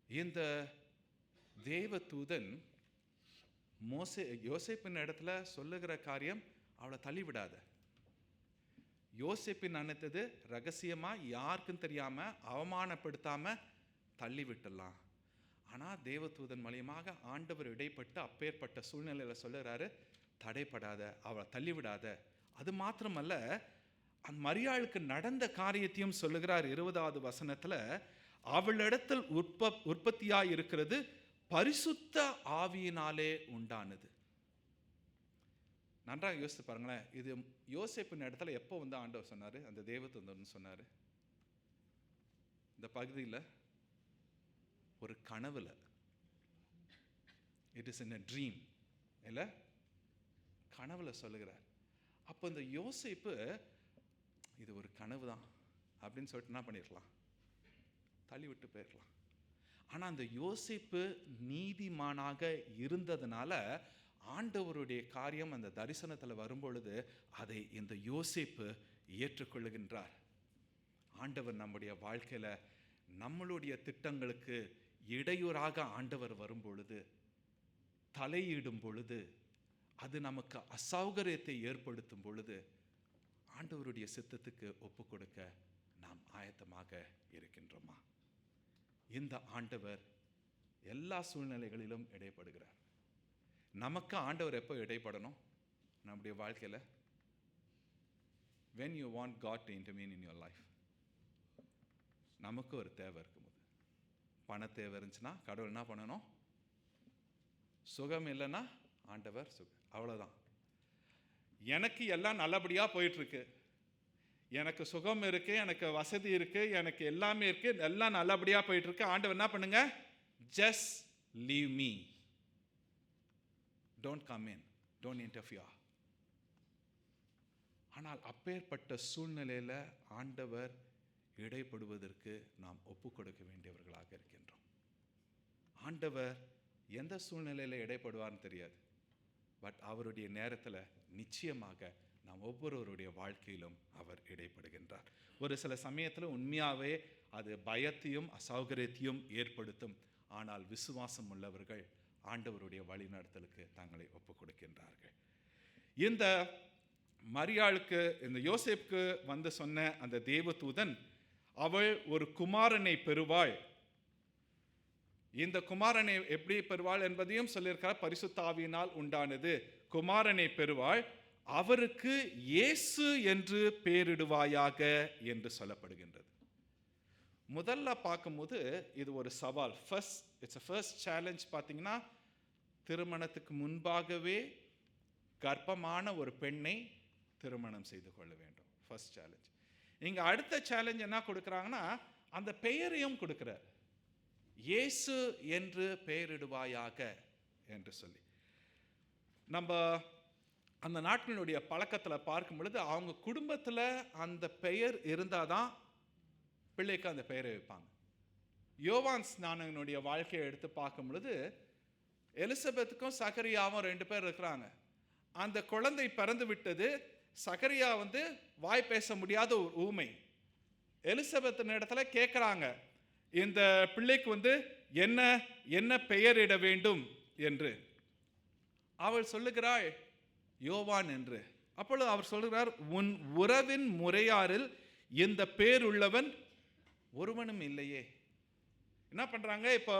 இந்த தேவதூதன் யோசேப்பின் இடத்துல சொல்லுகிற காரியம், அவளை தள்ளிவிடாத. யோசேப்பின் நினைத்தது ரகசியமா, யாருக்கும் தெரியாம, அவமானப்படுத்தாம தள்ளி விட்டுடலாம். ஆனா தேவதூதன் மூலியமாக ஆண்டவர் இடைப்பட்டு அப்பேற்பட்ட சூழ்நிலையில சொல்லுறாரு, தடைப்படாத, அவளை தள்ளிவிடாத. அது மாத்திரமல்ல, அந்த மரியாளுக்கு நடந்த காரியத்தையும் சொல்லுகிறார். 20வது வசனத்துல, அவளிடத்தில் உற்பத்தியாய் இருக்கிறது பரிசுத்த ஆவியினாலே உண்டானது. நன்றாக யோசித்து பாருங்களேன். இது யோசேப்பின் இடத்துல எப்போ வந்து ஆண்டவர் சொன்னாரு, அந்த தேவதூதன் சொன்னாரு? இந்த பகுதியில் ஒரு கனவுல. It is in a dream, இல்லை, கனவுல சொல்லுகிறார். அப்போ இந்த யோசேப்பு இது ஒரு கனவு தான் அப்படின்னு சொல்லிட்டு என்ன பண்ணிருக்கலாம், தள்ளி விட்டு போயிடலாம். ஆனால் அந்த யோசேப்பு நீதிமானாக இருந்ததுனால ஆண்டவருடைய காரியம் அந்த தரிசனத்தில் வரும்பொழுது அதை இந்த யோசேப்பு ஏற்றுக்கொள்ளுகின்றார். ஆண்டவர் நம்முடைய வாழ்க்கையில் நம்மளுடைய திட்டங்களுக்கு இடையூறாக ஆண்டவர் வரும் பொழுது, தலையிடும் பொழுது, அது நமக்கு அசௌகரியத்தை ஏற்படுத்தும் பொழுது ஆண்டவருடைய சித்தத்துக்கு ஒப்பு கொடுக்க நாம் ஆயத்தமாக இருக்கின்றோமா? இந்த ஆண்டவர் எல்லா சூழ்நிலைகளிலும் இடைப்படுகிறார். நமக்கு ஆண்டவர் எப்போ இடைப்படணும் நம்முடைய வாழ்க்கையில்? when you want God to intervene in your life. நமக்கு ஒரு தேவை இருக்கும்போது, பண தேவை இருந்துச்சுன்னா கடவுள் என்ன பண்ணணும்? சுகம் இல்லைன்னா ஆண்டவர் சுகம். அவ்வளோதான். எனக்கு எல்லாம் நல்லபடியாக போயிட்டுருக்கு, எனக்கு சுகம் இருக்கு, எனக்கு வசதி இருக்கு, எனக்கு எல்லாமே இருக்கு, எல்லாம் நல்லபடியாக போயிட்டு இருக்கு. ஆண்டவர் என்ன பண்ணுங்க? just leave me, don't come in, don't interfere. ஆனால் அப்பேற்பட்ட சூழ்நிலையில் ஆண்டவர் இடைப்படுவதற்கு நாம் ஒப்பு கொடுக்க வேண்டியவர்களாக இருக்கின்றோம். ஆண்டவர் எந்த சூழ்நிலையில் இடைப்படுவார்னு தெரியாது. பட் அவருடைய நேரத்தில் நிச்சயமாக நாம் ஒவ்வொருவருடைய வாழ்க்கையிலும் அவர் இடைப்படுகின்றார். ஒரு சில சமயத்தில் உண்மையாகவே அது பயத்தையும் அசௌகரியத்தையும் ஏற்படுத்தும். ஆனால் விசுவாசம் உள்ளவர்கள் ஆண்டவருடைய வழிநடத்தலுக்கு தங்களை ஒப்பு கொடுக்கின்றார்கள். இந்த மரியாளுக்கு, இந்த யோசேப்புக்கு வந்து சொன்ன அந்த தேவதூதன், அவள் ஒரு குமாரனை பெறுவாள். இந்த குமாரனை எப்படி பெறுவாள் என்பதையும் சொல்லியிருக்கிறார். பரிசுத்த ஆவியினால் உண்டானது. குமாரனை பெறுவாள், அவருக்கு இயேசு என்று பெயரிடுவாயாக என்று சொல்லப்படுகின்றது. முதல்ல பார்க்கும்போது இது ஒரு சவால். It's a first challenge. பார்த்தீங்கன்னா, திருமணத்துக்கு முன்பாகவே கர்ப்பமான ஒரு பெண்ணை திருமணம் செய்து கொள்ள வேண்டும். First challenge. இங்க அடுத்த சேலஞ்ச் என்ன கொடுக்குறாங்கன்னா, அந்த பெயரையும் கொடுக்கிறார். இயேசு என்று பெயரிடுவாயாக என்று சொல்லி. நம்ம அந்த நாட்களினுடைய பழக்கத்தில் பார்க்கும் பொழுது அவங்க குடும்பத்தில் அந்த பெயர் இருந்தால் தான் பிள்ளைக்கு அந்த பெயரை வைப்பாங்க. யோவான் ஸ்நானகனுடைய வாழ்க்கையை எடுத்து பார்க்கும் பொழுது எலிசபெத்துக்கும் சகரியாவும் 2 பேர் இருக்கிறாங்க. அந்த குழந்தை பிறந்து விட்டது. சகரியா வாய் பேச முடியாத ஒரு ஊமை. எலிசபெத்தின் இடத்துல கேட்குறாங்க, இந்த பிள்ளைக்கு என்ன என்ன பெயரிட வேண்டும் என்று. அவள் சொல்லுகிறாள் யோவான் என்று. அப்பொழுது அவர் சொல்கிறார், உன் உறவின் முறையாரில் இந்த பேர் உள்ளவன் ஒருவனும் இல்லையே. என்ன பண்றாங்க? இப்போ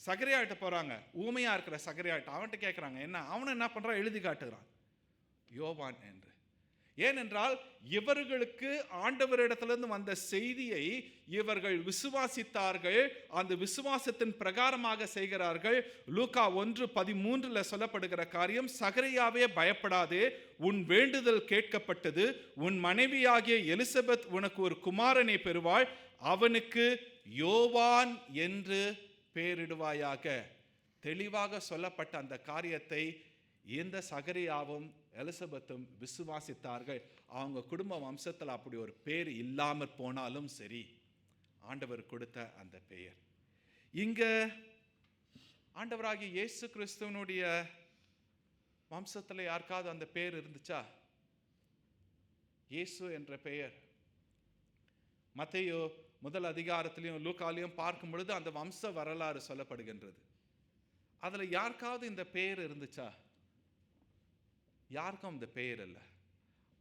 சகரியாட்ட போறாங்க, ஊமையா இருக்கிற சகரியாட்ட. அவன்கிட்ட கேட்குறாங்க என்ன. அவனை என்ன பண்றான்? எழுதி காட்டுகிறான் யோவான் என்று. ஏனென்றால் இவர்களுக்கு ஆண்டவரிடத்திலிருந்து வந்த செய்தியை இவர்கள் விசுவாசித்தார்கள். அந்த விசுவாசத்தின் பிரகாரமாக செய்கிறார்கள். லூக்கா 1:13 சொல்லப்படுகிற காரியம், சகரியாவே பயப்படாதே, உன் வேண்டுதல் கேட்கப்பட்டது, உன் மனைவியாகிய எலிசபெத் உனக்கு ஒரு குமாரனை பெறுவாள், அவனுக்கு யோவான் என்று பெயரிடுவாயாக. தெளிவாக சொல்லப்பட்ட அந்த காரியத்தை இந்த சகரியாவும் எலிசபெத்தும் விசுவாசித்தார்கள். அவங்க குடும்ப வம்சத்தில் அப்படி ஒரு பேர் இல்லாமற் போனாலும் சரி, ஆண்டவர் கொடுத்த அந்த பெயர். இங்க ஆண்டவராகிய இயேசு கிறிஸ்துவனுடைய வம்சத்தில் யாருக்காவது அந்த பெயர் இருந்துச்சா? இயேசு என்ற பெயர் மத்தேயு முதல் அதிகாரத்திலையும் லூக்காலையும் பார்க்கும் பொழுது அந்த வம்ச வரலாறு சொல்லப்படுகின்றது. அதுல யாருக்காவது இந்த பெயர் இருந்துச்சா? யாருக்கும் இந்த பெயர் இல்லை.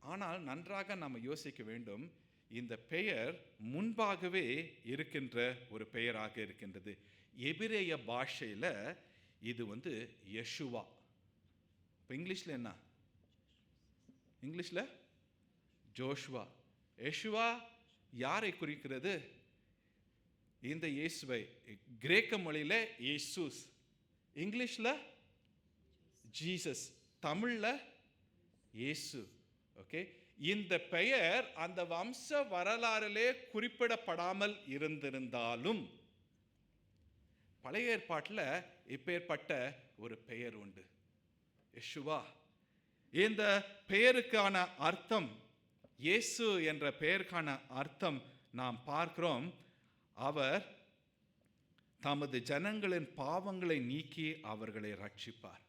ஆனால் நன்றாக நம்ம யோசிக்க வேண்டும், இந்த பெயர் முன்பாகவே இருக்கின்ற ஒரு பெயராக இருக்கின்றது. எபிரேய பாஷையில் இது யெஷுவா. இப்போ இங்கிலீஷில் என்ன? இங்கிலீஷில் ஜோஷுவா. யெஷுவா யாரை குறிக்கிறது? இந்த இயேசுவை. கிரேக்க மொழியில் இயேசுஸ், இங்கிலீஷில் ஜீசஸ், தமிழில் இயேசு. ஓகே, இந்த பெயர் அந்த வம்ச வரலாறிலே குறிப்பிடப்படாமல் இருந்திருந்தாலும் பழைய ஏற்பாட்டில் இப்பேற்பட்ட ஒரு பெயர் உண்டு, யெஷுவா. இந்த பெயருக்கான அர்த்தம், இயேசு என்ற பெயருக்கான அர்த்தம் நாம் பார்க்கிறோம். அவர் தமது ஜனங்களின் பாவங்களை நீக்கி அவர்களை ரட்சிப்பார்.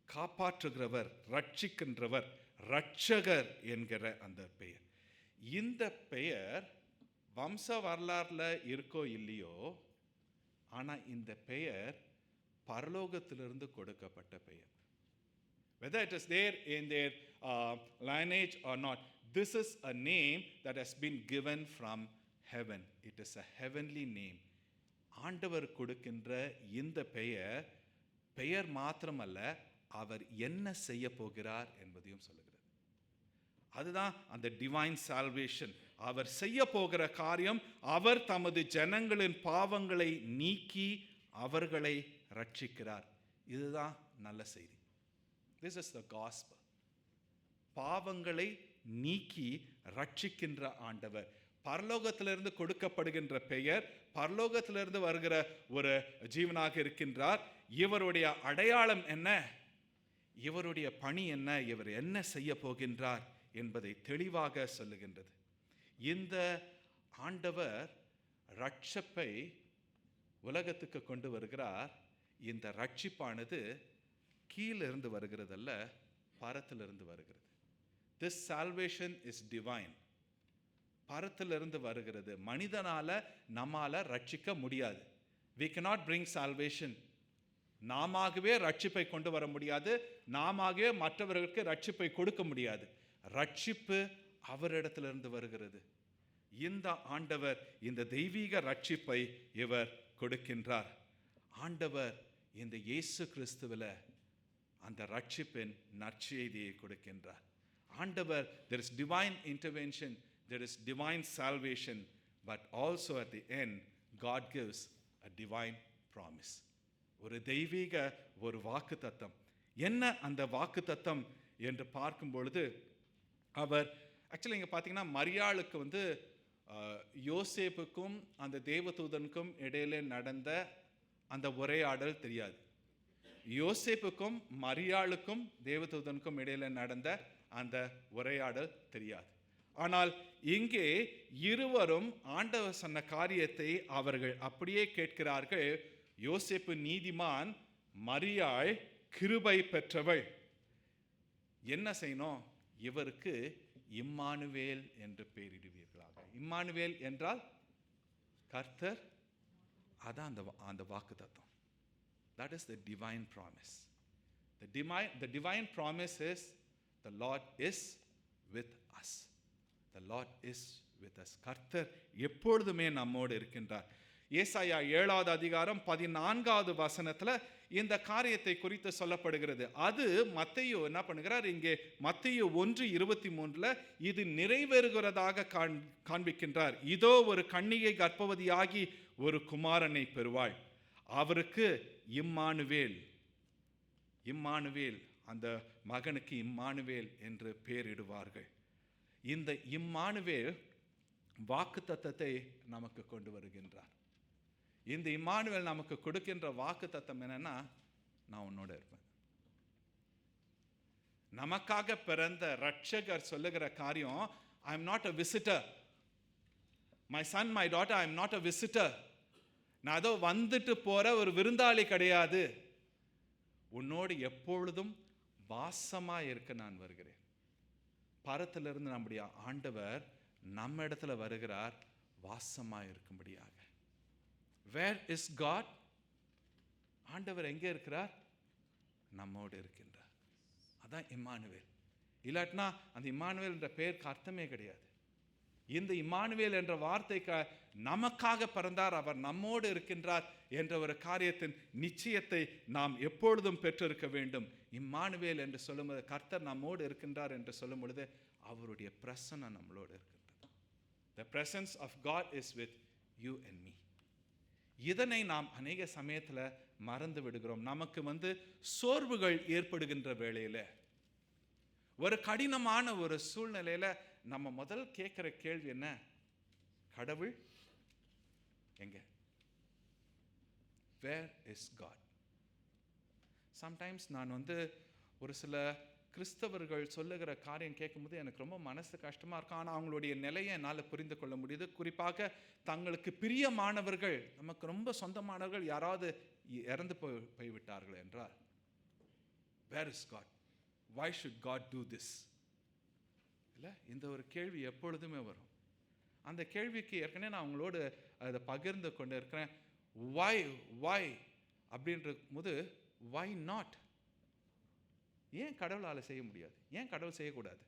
காப்பாற்றுகிறவர், ரட்சிக்கின்றவர், ரட்சகர் என்கிற அந்த பெயர். இந்த பெயர் வம்ச வரலாறுல இருக்கோ இல்லையோ, ஆனால் இந்த பெயர் பரலோகத்திலிருந்து கொடுக்கப்பட்ட பெயர். Whether it is there in their lineage or not, this is a name that has been given from heaven. It is a heavenly name. ஆண்டவர் கொடுக்கின்ற இந்த பெயர், பெயர் மாத்திரமல்ல, அவர் என்ன செய்ய போகிறார் என்பதையும் சொல்லுகிறது. அதுதான் அந்த டிவைன் சால்வேஷன். அவர் செய்ய போகிற காரியம், அவர் தமது ஜனங்களின் பாவங்களை நீக்கி அவர்களை ரட்சிக்கிறார். இதுதான் நல்ல செய்தி. This is the gospel. பாவங்களை நீக்கி ரட்சிக்கின்ற ஆண்டவர். பரலோகத்திலிருந்து கொடுக்கப்படுகின்ற பெயர், பரலோகத்திலிருந்து வருகிற ஒரு ஜீவனாக இருக்கின்றார். இவருடைய அடையாளம் என்ன, இவருடைய பணி என்ன, இவர் என்ன செய்ய போகின்றார் என்பதை தெளிவாக சொல்லுகின்றது. இந்த ஆண்டவர் ரட்சிப்பை உலகத்துக்கு கொண்டு வருகிறார். இந்த ரட்சிப்பானது கீழிருந்து வருகிறதல்ல, பரத்திலிருந்து வருகிறது. This salvation is divine. பரத்திலிருந்து வருகிறது. மனிதனால நம்மால ரட்சிக்க முடியாது. We cannot bring salvation. நாமாகவே ரட்சிப்பை கொண்டு வர முடியாது. நாமாகவே மற்றவர்களுக்கு ரட்சிப்பை கொடுக்க முடியாது. ரட்சிப்பு அவரிடத்திலிருந்து வருகிறது. இந்த ஆண்டவர் இந்த தெய்வீக ரட்சிப்பை இவர் கொடுக்கின்றார். ஆண்டவர் இந்த இயேசு கிறிஸ்துவில அந்த ரட்சிப்பின் நற்செய்தியை கொடுக்கின்றார். ஆண்டவர், there is divine intervention, there is divine salvation, but also at the end God gives a divine promise. ஒரு தெய்வீக ஒரு வாக்குத்தத்தம். என்ன அந்த வாக்குத்தத்தம் என்று பார்க்கும் பொழுது, அவர் ஆக்சுவலி இங்கே பார்த்தீங்கன்னா மரியாளுக்கு யோசேப்புக்கும் அந்த தேவதூதனுக்கும் இடையிலே நடந்த அந்த உரையாடல் தெரியாது. யோசேப்புக்கும் மரியாளுக்கும் தேவதூதனுக்கும் இடையில நடந்த அந்த உரையாடல் தெரியாது. ஆனால் இங்கே இருவரும் ஆண்டவர் சொன்ன காரியத்தை அவர்கள் அப்படியே கேட்கிறார்கள். யோசேப்பு நீதிமான், மரியாள் கிருபை பெற்றவள். என்ன செய்யணும்? இவருக்கு இம்மானுவேல் என்று பெயரிடுவீர்களாக. இம்மானுவேல் என்றால் கர்த்தர். அதான் அந்த வாக்குத்தத்தம். That is the divine promise. The divine promise is the Lord is with us. The Lord is with us. கர்த்தர் எப்பொழுதுமே நம்மோடு இருக்கின்றார். ஏசாயா 7வது அதிகாரம் 14வது வசனத்துல இந்த காரியத்தை குறித்து சொல்லப்படுகிறது. அது மத்தேயு என்ன பண்ணுகிறார்? இங்கே மத்தேயு 1:23 இது நிறைவேறுகிறதாக காண்பிக்கின்றார். இதோ ஒரு கன்னிகை கர்ப்பவதியாகி ஒரு குமாரனை பெறுவாள், அவருக்கு இம்மானுவேல், இம்மானுவேல், அந்த மகனுக்கு இம்மானுவேல் என்று பெயரிடுவார்கள். இந்த இம்மானுவேல் வாக்குத்தத்தத்தை நமக்கு கொண்டு வருகின்றார். இந்த இம்மானுவேல் நமக்கு கொடுக்கின்ற வாக்குத்தத்தம் என்னன்னா, நான் உன்னோட இருப்பேன். நமக்காக பிறந்த ரட்சகர் சொல்லுகிற காரியம், I am not a visitor. My son, my daughter, I am not a visitor. நான் அதோ வந்துட்டு போற ஒரு விருந்தாளி கிடையாது. உன்னோடு எப்பொழுதும் வாசமா இருக்க நான் வருகிறேன். பரத்திலிருந்து நம்முடைய ஆண்டவர் நம்ம இடத்துல வருகிறார், வாசமா இருக்கும்படியாக. Where is God? ஆண்டவர் எங்கே இருக்கிறார்? நம்மோடு இருக்கின்றார். அதான் இம்மானுவேல். இல்லாட்டினா அந்த இம்மானுவேல் என்ற பெயருக்கு அர்த்தமே கிடையாது. இந்த இம்மானுவேல் என்ற வார்த்தைக்கு நமக்காக பிறந்தார், அவர் நம்மோடு இருக்கின்றார் என்ற ஒரு காரியத்தின் நிச்சயத்தை நாம் எப்பொழுதும் பெற்றிருக்க வேண்டும். இம்மானுவேல் என்று சொல்லும்போது, கர்த்தர் நம்மோடு இருக்கின்றார் என்று சொல்லும் பொழுது அவருடைய பிரசன்னம் நம்மளோடு இருக்கின்றது. The presence of God is with you and me. இதனை நாம் அநேக சமயத்தில் மறந்து விடுகிறோம். நமக்கு சோர்வுகள் ஏற்படுகின்ற வேளையில, ஒரு கடினமான ஒரு சூழ்நிலையில நம்ம முதல் கேட்கிற கேள்வி என்ன? கடவுள் எங்க? Where is God? Sometimes நான் ஒரு சில கிறிஸ்தவர்கள் சொல்லுகிற காரியம் கேட்கும்போது எனக்கு ரொம்ப மனசு கஷ்டமா இருக்கும். ஆனால் அவங்களுடைய நிலையை என்னால் புரிந்து கொள்ள முடியுது. குறிப்பாக தங்களுக்கு பிரியமானவர்கள், நமக்கு ரொம்ப சொந்தமானவர்கள் யாராவது இறந்து போய்விட்டார்கள் என்றால், where is God? Why should God do this? இல்லை, இந்த ஒரு கேள்வி எப்பொழுதுமே வரும். அந்த கேள்விக்கு ஏற்கனவே நான் அவங்களோடு அதை பகிர்ந்து கொண்டு இருக்கிறேன். why அப்படின்ற போது, why not? ஏன் கடவுளால் செய்ய முடியாது? ஏன் கடவுள் செய்யக்கூடாது?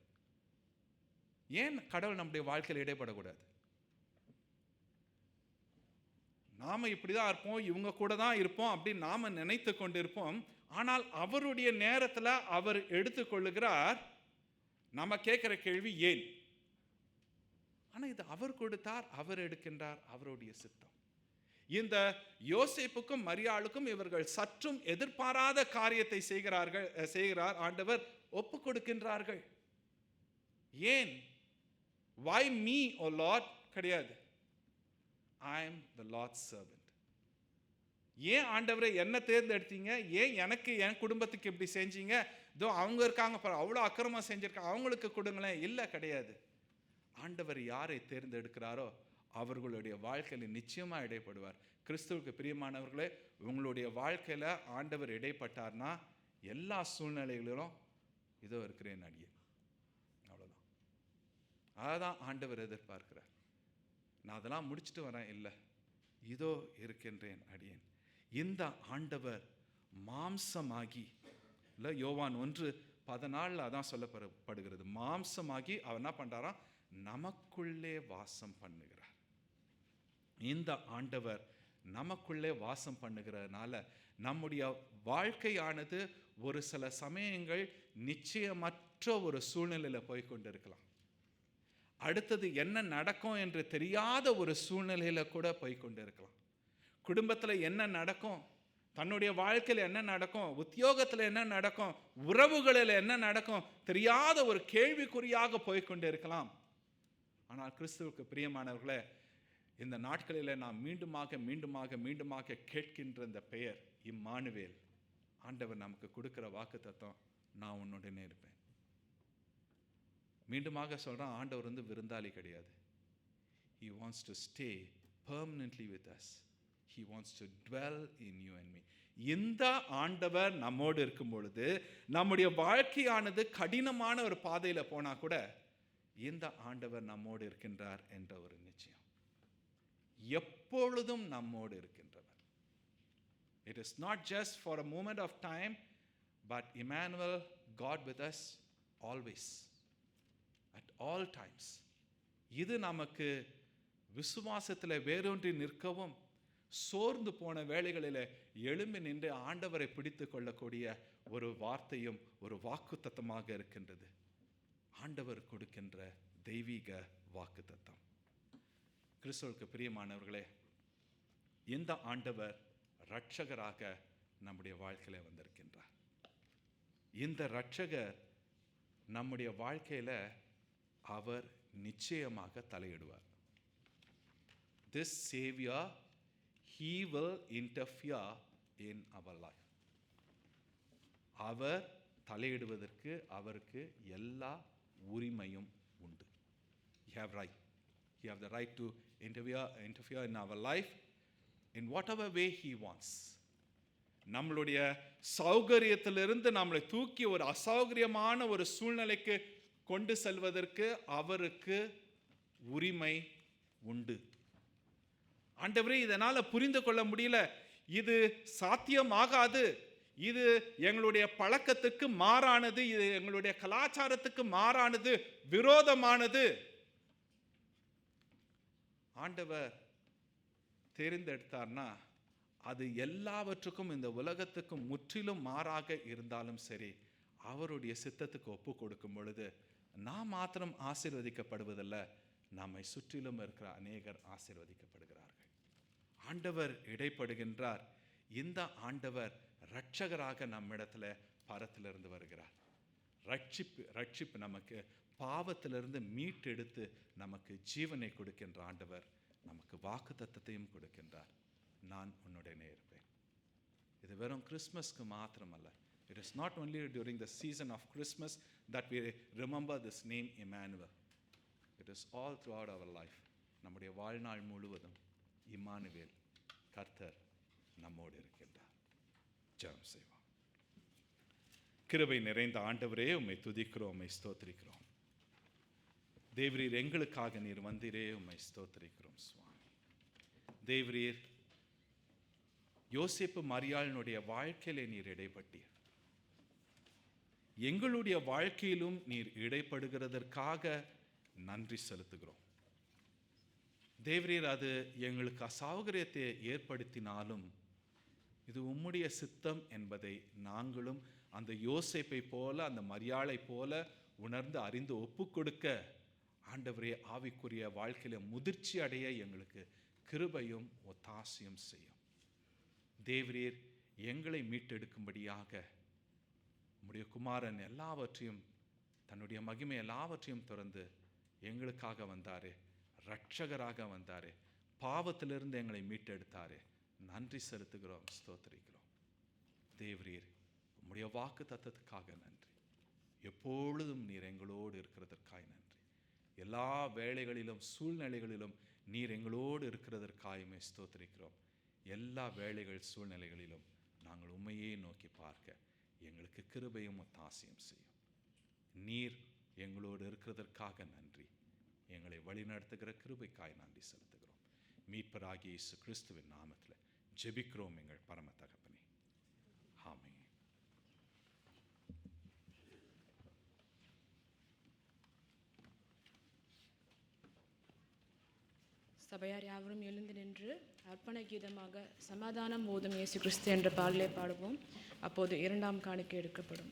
ஏன் கடவுள் நம்முடைய வாழ்க்கையில் இடைப்படக்கூடாது? நாம இப்படிதான் இருப்போம், இவங்க கூட தான் இருப்போம் அப்படின்னு நாம நினைத்து கொண்டு இருப்போம். ஆனால் அவருடைய நேரத்தில் அவர் எடுத்துக்கொள்ளுகிறார். நம்ம கேட்கிற கேள்வி ஏன்? ஆனா இது அவர் கொடுத்தார், அவர் எடுக்கின்றார், அவருடைய சித்தம். இந்த யோசேப்புக்கும் மரியாளுக்கும் இவர்கள் சற்றும் எதிர்பாராத காரியத்தை செய்கிறார் ஆண்டவர், ஒப்பு கொடுக்கின்றார்கள். ஏன்? why me, O Lord? கிடையாது. I am the Lord's servant. ஏன் ஆண்டவரை என்ன தேர்ந்தெடுத்தீங்க? ஏன் எனக்கு, என் குடும்பத்துக்கு இப்படி செஞ்சீங்க? இதோ அவங்க இருக்காங்க, அவ்வளோ அக்கிரமம் செஞ்சிருக்காங்க, அவங்களுக்கு கொடுங்களேன். இல்லை, கிடையாது. ஆண்டவர் யாரை தேர்ந்தெடுக்கிறாரோ அவர்களுடைய வாழ்க்கையில் நிச்சயமாக இடைப்படுவார். கிறிஸ்துவுக்கு பிரியமானவர்களே, உங்களுடைய வாழ்க்கையில் ஆண்டவர் இடைப்பட்டார்னா எல்லா சூழ்நிலைகளிலும் இதோ இருக்கிறேன் அடியேன், அவ்வளோதான். அதான் ஆண்டவர் எதிர்பார்க்கிறார். நான் அதெல்லாம் முடிச்சுட்டு வரேன், இல்லை, இதோ இருக்கின்றேன் அடியேன். இந்த ஆண்டவர் மாம்சமாகி, இல்லை, யோவான் 1:14 அதான் சொல்லப்படுகிறது. மாம்சமாகி அவர் என்ன பண்றாராம்? நமக்குள்ளே வாசம் பண்ணுகிறார். இந்த ஆண்டவர் நமக்குள்ளே வாசம் பண்ணுகிறதுனால நம்முடைய வாழ்க்கையானது ஒரு சில சமயங்கள் நிச்சயமற்ற ஒரு சூழ்நிலையில போய்கொண்டிருக்கலாம். அடுத்தது என்ன நடக்கும் என்று தெரியாத ஒரு சூழ்நிலையில கூட போய்கொண்டிருக்கலாம். குடும்பத்தில் என்ன நடக்கும், தன்னுடைய வாழ்க்கையில் என்ன நடக்கும், உத்தியோகத்தில் என்ன நடக்கும், உறவுகளில் என்ன நடக்கும் தெரியாத ஒரு கேள்விக்குறியாக போய்கொண்டு இருக்கலாம். ஆனால் கிறிஸ்துவுக்கு பிரியமானவர்களே, இந்த நாட்களில் நாம் மீண்டுமாக கேட்கின்ற இந்த பெயர் இம்மானுவேல், ஆண்டவர் நமக்கு கொடுக்கிற வாக்குத்தத்தம், நான் உன்னுடனே இருப்பேன். மீண்டுமாக சொல்றான், ஆண்டவர் விருந்தாளி கிடையாது. He wants to stay permanently with us. He wants to dwell in you and me. இந்த ஆண்டவர் நம்மோடு இருக்கும் பொழுது நம்முடைய வாழ்க்கையானது கடினமான ஒரு பாதையில போனா கூட இந்த ஆண்டவர் நம்மோடு இருக்கின்றார் என்ற ஒரு நிச்சயம். எப்பொழுதும் நம்மோடு இருக்கின்றவர். It is not just for a moment of time, but Emmanuel, God with us always, at all times. இது நமக்கு விசுவாசத்தில் வேரூன்றி நிற்கவும், சோர்ந்து போன வேளைகளில் எழும்பி நின்று ஆண்டவரை பிடித்து கொள்ளக்கூடிய ஒரு வார்த்தையும் ஒரு வாக்குத்தத்தமாக இருக்கின்றது. ஆண்டவர் கொடுக்கின்ற தெய்வீக வாக்குத்தத்தம். கிறிஸ்துவுக்கு பிரியமானவர்களே, இந்த ஆண்டவர் இரட்சகராக நம்முடைய வாழ்க்கையில வந்திருக்கின்றார். இந்த இரட்சகர் நம்முடைய வாழ்க்கையில அவர் நிச்சயமாக தலையிடுவார். This Savior, He will interfere in our life. அவர் தலையிடுவதற்கு அவருக்கு எல்லா உரிமையும் உண்டு. You have right. You have the right to interfere in our life in whatever way he wants. நம்மளுடைய சௌகரியத்திலிருந்து நம்மளை தூக்கி ஒரு அசௌகரியமான ஒரு சூழ்நிலைக்கு கொண்டு செல்வதற்கு அவருக்கு உரிமை உண்டு. ஆண்டவரே, இதனால புரிந்து கொள்ள முடியல, இது சாத்தியமாகாது, இது எங்களுடைய பழக்கத்துக்கு மாறானது, இது எங்களுடைய கலாச்சாரத்துக்கு மாறானது, விரோதமானது. ஆண்டவர் தேர்ந்தெடுத்தார்னா அது எல்லாவற்றுக்கும், இந்த உலகத்துக்கும் முற்றிலும் மாறாக இருந்தாலும் சரி, அவருடைய சித்தத்துக்கு ஒப்பு கொடுக்கும் பொழுது நாம் மாத்திரம் ஆசீர்வதிக்கப்படுவதில்லை, நம்மை சுற்றிலும் இருக்கிற அநேகர் ஆசீர்வதிக்கப்படுகிறார்கள். ஆண்டவர் இடைப்படுகின்றார். இந்த ஆண்டவர் இரட்சகராக நம்மிடத்துல பரத்திலிருந்து வருகிறார். ரட்சிப்பு நமக்கு பாவத்திலிருந்து மீட்டெடுத்து நமக்கு ஜீவனை கொடுக்கின்ற ஆண்டவர் நமக்கு வாக்குத்தத்தத்தையும் கொடுக்கின்றார். நான் உன்னுடனே இருப்பேன். இது வெறும் கிறிஸ்மஸ்க்கு மாத்திரமல்ல. It is not only during the season of Christmas that we remember this name Emmanuel. It is all throughout our life. நம்முடைய வாழ்நாள் முழுவதும் இம்மானுவேல், கர்த்தர் நம்மோடு இருக்கின்றார். ஜெபம் செய்வோம். கிருபை நிறைந்த ஆண்டவரே, உம்மை துதிக்கிறோம், உம்மை ஸ்தோத்திரிக்கிறோம். தேவரீர், எங்களுக்காக நீர் வந்தீரே, உம்மை ஸ்தோத்திரிக்கிறோம் சுவாமி. தேவரீர், யோசேப்பு மரியாளினுடைய வாழ்க்கையிலே நீர் இடைப்பட்டீர். எங்களுடைய வாழ்க்கையிலும் நீர் இடைப்படுகிறதற்காக நன்றி செலுத்துகிறோம். தேவரீர், அது எங்களுக்கு அசௌகரியத்தை ஏற்படுத்தினாலும் இது உம்முடைய சித்தம் என்பதை நாங்களும் அந்த யோசேப்பை போல, அந்த மரியாளை போல உணர்ந்து அறிந்து ஒப்பு கொடுக்க ஆண்டவரே, ஆவிக்குரிய வாழ்க்கையில முதிர்ச்சி அடைய எங்களுக்கு கிருபையும் ஒத்தாசையும் செய்யும். தேவரீர், எங்களை மீட்டெடுக்கும்படியாக உம்முடைய குமாரன் எல்லாவற்றையும், தன்னுடைய மகிமை எல்லாவற்றையும் திறந்து எங்களுக்காக வந்தாரே, இரட்சகராக வந்தாரே, பாவத்திலிருந்து எங்களை மீட்டெடுத்தாரே. நன்றி செலுத்துகிறோம், ஸ்தோத்திரிக்கிறோம். தேவரீர், உம்முடைய வாக்கு தத்தத்துக்காக நன்றி. எப்பொழுதும் நீர் எங்களோடு இருக்கிறதற்காக நன்றி. எல்லா வேளைகளிலும் சூழ்நிலைகளிலும் நீர் எங்களோடு இருக்கிறதற்காகவே ஸ்தோத்திரிக்கிறோம். எல்லா வேளைகள் சூழ்நிலைகளிலும் நாங்கள் உண்மையே நோக்கி பார்க்க எங்களுக்கு கிருபையும் ஒத்தாசையும் செய்யும். நீர் எங்களோடு இருக்கிறதற்காக நன்றி. எங்களை வழிநடத்துகிற கிருபைக்காய் நன்றி செலுத்துகிறோம். மீட்பராகிய இயேசு கிறிஸ்துவின் நாமத்தில் ஜெபிக்கிறோம் எங்கள் பரம தகப்பனே. ஆமென். சபையார் யாவரும் எழுந்து நின்று அர்ப்பண கீதமாக சமாதானம் ஓதும் இயேசு கிறிஸ்து என்ற பாடலை பாடுவோம். அப்போது இரண்டாம் காணிக்கை எடுக்கப்படும்.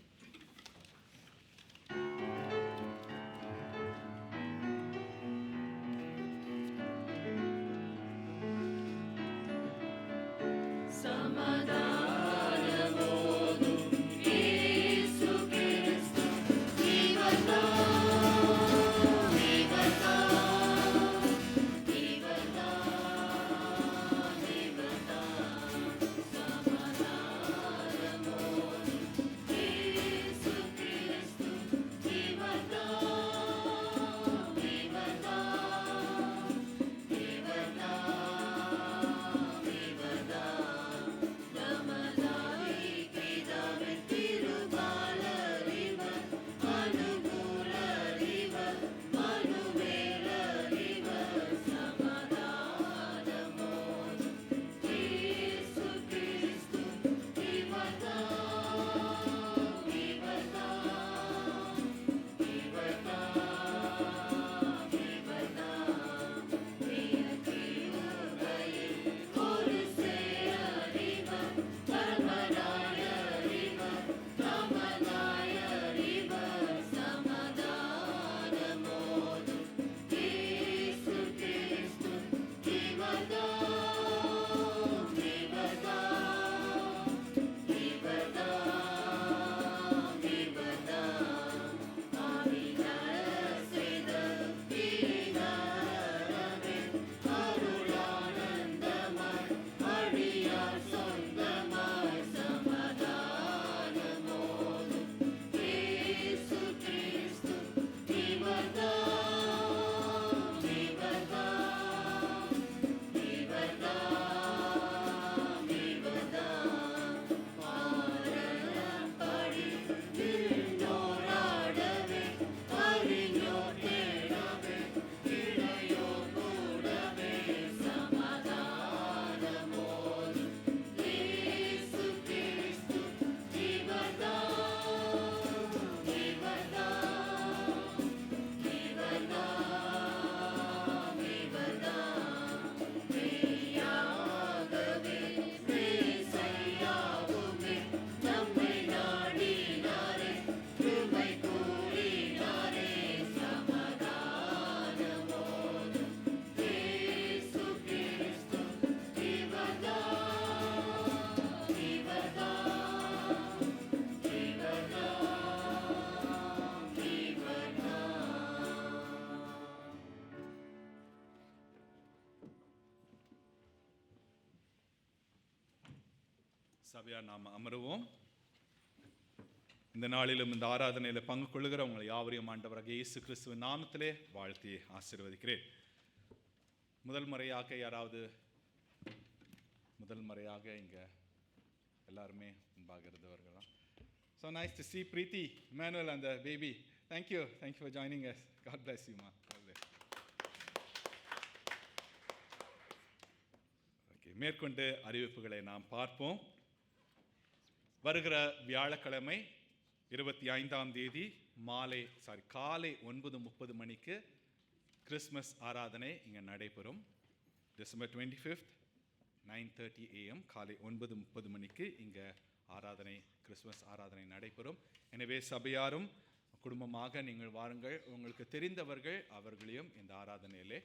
சபையா நாம் அமருவோம். இந்த நாளிலும் இந்த ஆராதனையில் பங்கு கொள்ளுகிற உங்களை யாவரையும் ஆண்டவராக இயேசு கிறிஸ்துவின் நாமத்திலே வாழ்த்தி ஆசீர்வதிக்கிறேன். முதல் முறையாக இங்கே எல்லாருமே முன்பாக இருந்தவர்களாம். So nice to see Preeti, Emmanuel and the baby. Thank you for joining us. God bless you, ma. Okay, மேற்கொண்டு அறிவிப்புகளை நாம் பார்ப்போம். வருகிற வியாழக்கிழமை 25ஆம் தேதி காலை 9:30 மணிக்கு கிறிஸ்மஸ் ஆராதனை இங்கே நடைபெறும். டிசம்பர் 25th 9:30 AM காலை 9:30 மணிக்கு இங்கே கிறிஸ்மஸ் ஆராதனை நடைபெறும். எனவே சபையாரும் குடும்பமாக நீங்கள் வாருங்கள். உங்களுக்கு தெரிந்தவர்கள் அவர்களையும் இந்த ஆராதனையிலே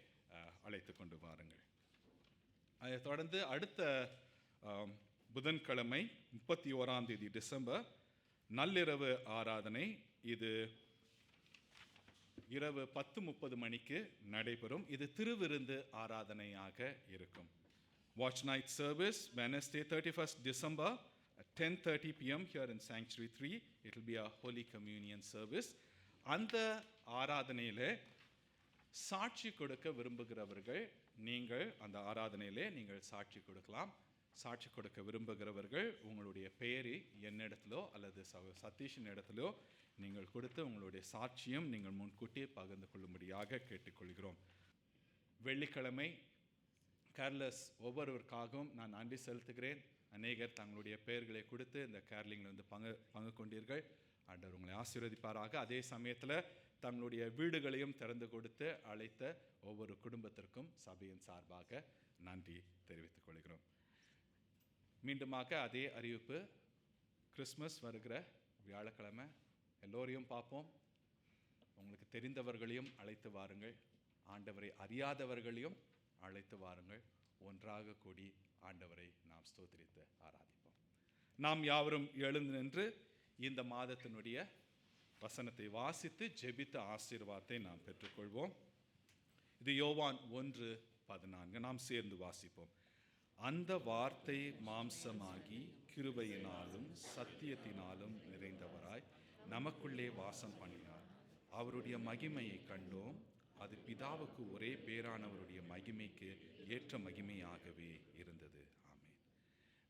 அழைத்து கொண்டு வாருங்கள். அதை தொடர்ந்து அடுத்த புதன்கிழமை 31ஆம் தேதி டிசம்பர் நள்ளிரவு ஆராதனை. இது இரவு 10:30 மணிக்கு நடைபெறும். இது திருவிருந்து ஆராதனையாக இருக்கும். Watch night service Wednesday 31st December at 10:30 PM here in Sanctuary 3. It will be a Holy Communion service. அந்த ஆராதனையிலே சாட்சி கொடுக்க விரும்புகிறவர்கள் நீங்கள் அந்த ஆராதனையிலே நீங்கள் சாட்சி கொடுக்கலாம். சாட்சி கொடுக்க விரும்புகிறவர்கள் உங்களுடைய பெயரை என்னிடத்திலோ அல்லது சதீஷின் இடத்திலோ நீங்கள் கொடுத்து உங்களுடைய சாட்சியம் நீங்கள் முன்கூட்டியே பகிர்ந்து கொள்ளும்படியாக கேட்டுக்கொள்கிறோம். வெள்ளிக்கிழமை கேர்லஸ் ஒவ்வொருவருக்காகவும் நான் நன்றி செலுத்துகிறேன். அநேகர் தங்களுடைய பெயர்களை கொடுத்து இந்த கேர்லிங்கில் வந்து பங்கு கொண்டீர்கள். ஆண்டவர் உங்களை ஆசீர்வதிப்பாராக. அதே சமயத்தில் தங்களுடைய வீடுகளையும் திறந்து கொடுத்து அழைத்த ஒவ்வொரு குடும்பத்திற்கும் சபையின் சார்பாக நன்றி தெரிவித்துக் கொள்கிறோம். மீண்டுமாக அதே அறிவிப்பு, கிறிஸ்மஸ் வருகிற வியாழக்கிழமை எல்லோரையும் பார்ப்போம். உங்களுக்கு தெரிந்தவர்களையும் அழைத்து வாருங்கள். ஆண்டவரை அறியாதவர்களையும் அழைத்து வாருங்கள். ஒன்றாக கூடி ஆண்டவரை நாம் ஸ்தோத்திரித்து ஆராதிப்போம். நாம் யாவரும் எழுந்து நின்று இந்த மாதத்தினுடைய வசனத்தை வாசித்து ஜெபித்த ஆசீர்வாதத்தை நாம் பெற்றுக்கொள்வோம். இது யோவான் 1:14. நாம் சேர்ந்து வாசிப்போம். அந்த வார்த்தை மாம்சமாகி கிருபையினாலும் சத்தியத்தினாலும் நிறைந்தவராய் நமக்குள்ளே வாசம் பண்ணினார். அவருடைய மகிமையை கண்டோம். அது பிதாவுக்கு ஒரே பேரானவருடைய மகிமைக்கு ஏற்ற மகிமையாகவே இருந்தது. ஆமென்.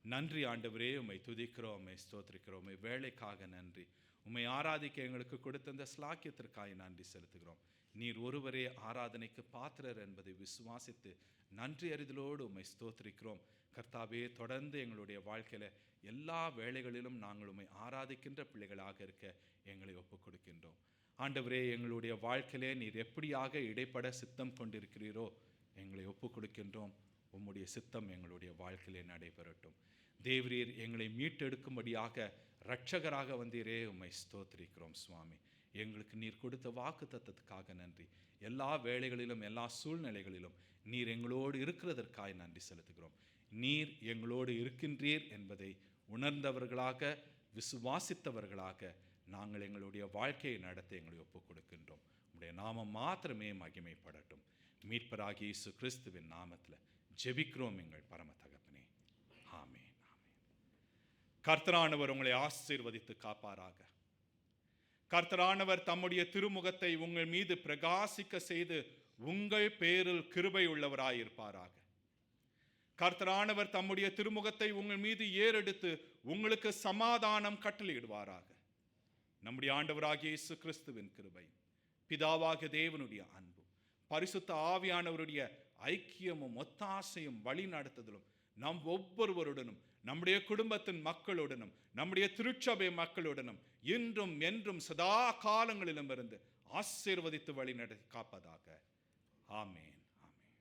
நன்றி ஆண்டவரே, உம்மை துதிக்கிறோம், உம்மை ஸ்தோத்திரிக்கிறோம். உம்மை வேலைக்காக நன்றி. உம்மை ஆராதிக்க எங்களுக்கு கொடுத்த இந்த ஸ்லாக்கியத்திற்காக நன்றி செலுத்துகிறோம். நீர் ஒருவரே ஆராதனைக்கு பாத்திரர் என்பதை விசுவாசித்து நன்றி அறிதலோடு உம்மை ஸ்தோத்திரிக்கிறோம். கர்த்தாவே, தொடர்ந்து எங்களுடைய வாழ்க்கையில் எல்லா வேளைகளிலும் நாங்கள் உம்மை ஆராதிக்கின்ற பிள்ளைகளாக இருக்க எங்களை ஒப்புக் கொடுக்கின்றோம். ஆண்டவரே, எங்களுடைய வாழ்க்கையிலே நீர் எப்படியாக இடைப்பட சித்தம் கொண்டிருக்கிறீரோ எங்களை ஒப்புக் கொடுக்கின்றோம். உம்முடைய சித்தம் எங்களுடைய வாழ்க்கையிலே நடைபெறட்டும். தேவரீர் எங்களை மீட்டெடுக்கும்படியாக இரட்சகராக வந்தீரே, உம்மை ஸ்தோத்திரிக்கிறோம் சுவாமி. எங்களுக்கு நீர் கொடுத்த வாக்கு தத்தத்துக்காக நன்றி. எல்லா வேளைகளிலும் எல்லா சூழ்நிலைகளிலும் நீர் எங்களோடு இருக்கிறதற்காக நன்றி செலுத்துகிறோம். நீர் எங்களோடு இருக்கின்றீர் என்பதை உணர்ந்தவர்களாக விசுவாசித்தவர்களாக நாங்கள் எங்களுடைய வாழ்க்கையை நடத்த எங்களை ஒப்புக் கொடுக்கின்றோம். உம்முடைய நாமம் மாத்திரமே மகிமைப்படட்டும். மீட்பராகிய இயேசு கிறிஸ்துவின் நாமத்தில் ஜெபிக்கிறோம் எங்கள் பரம தகப்பனே. ஆமென், ஆமென். கர்த்தரானவர் உங்களை ஆசீர்வதித்து காப்பாராக. கர்த்தரானவர் தம்முடைய திருமுகத்தை உங்கள் மீது பிரகாசிக்க செய்து உங்கள் பேரில் கிருபை உள்ளவராயிருப்பாராக. கர்த்தரானவர் தம்முடைய திருமுகத்தை உங்கள் மீது ஏறெடுத்து உங்களுக்கு சமாதானம் கட்டளையிடுவாராக. நம்முடைய ஆண்டவராகிய இயேசு கிறிஸ்துவின் கிருபை, பிதாவாகிய தேவனுடைய அன்பும், பரிசுத்த ஆவியானவருடைய ஐக்கியமும் ஒத்தாசையும் வழி நடத்துதலும் நம் ஒவ்வொருவருடனும் நம்முடைய குடும்பத்தின் மக்களுடனும் நம்முடைய திருச்சபை மக்களுடனும் இன்றும் என்றும் சதா காலங்களிலும் இருந்து ஆசீர்வதித்து வழி நடத்தி காப்பதாக. ஆமென், ஆமென்.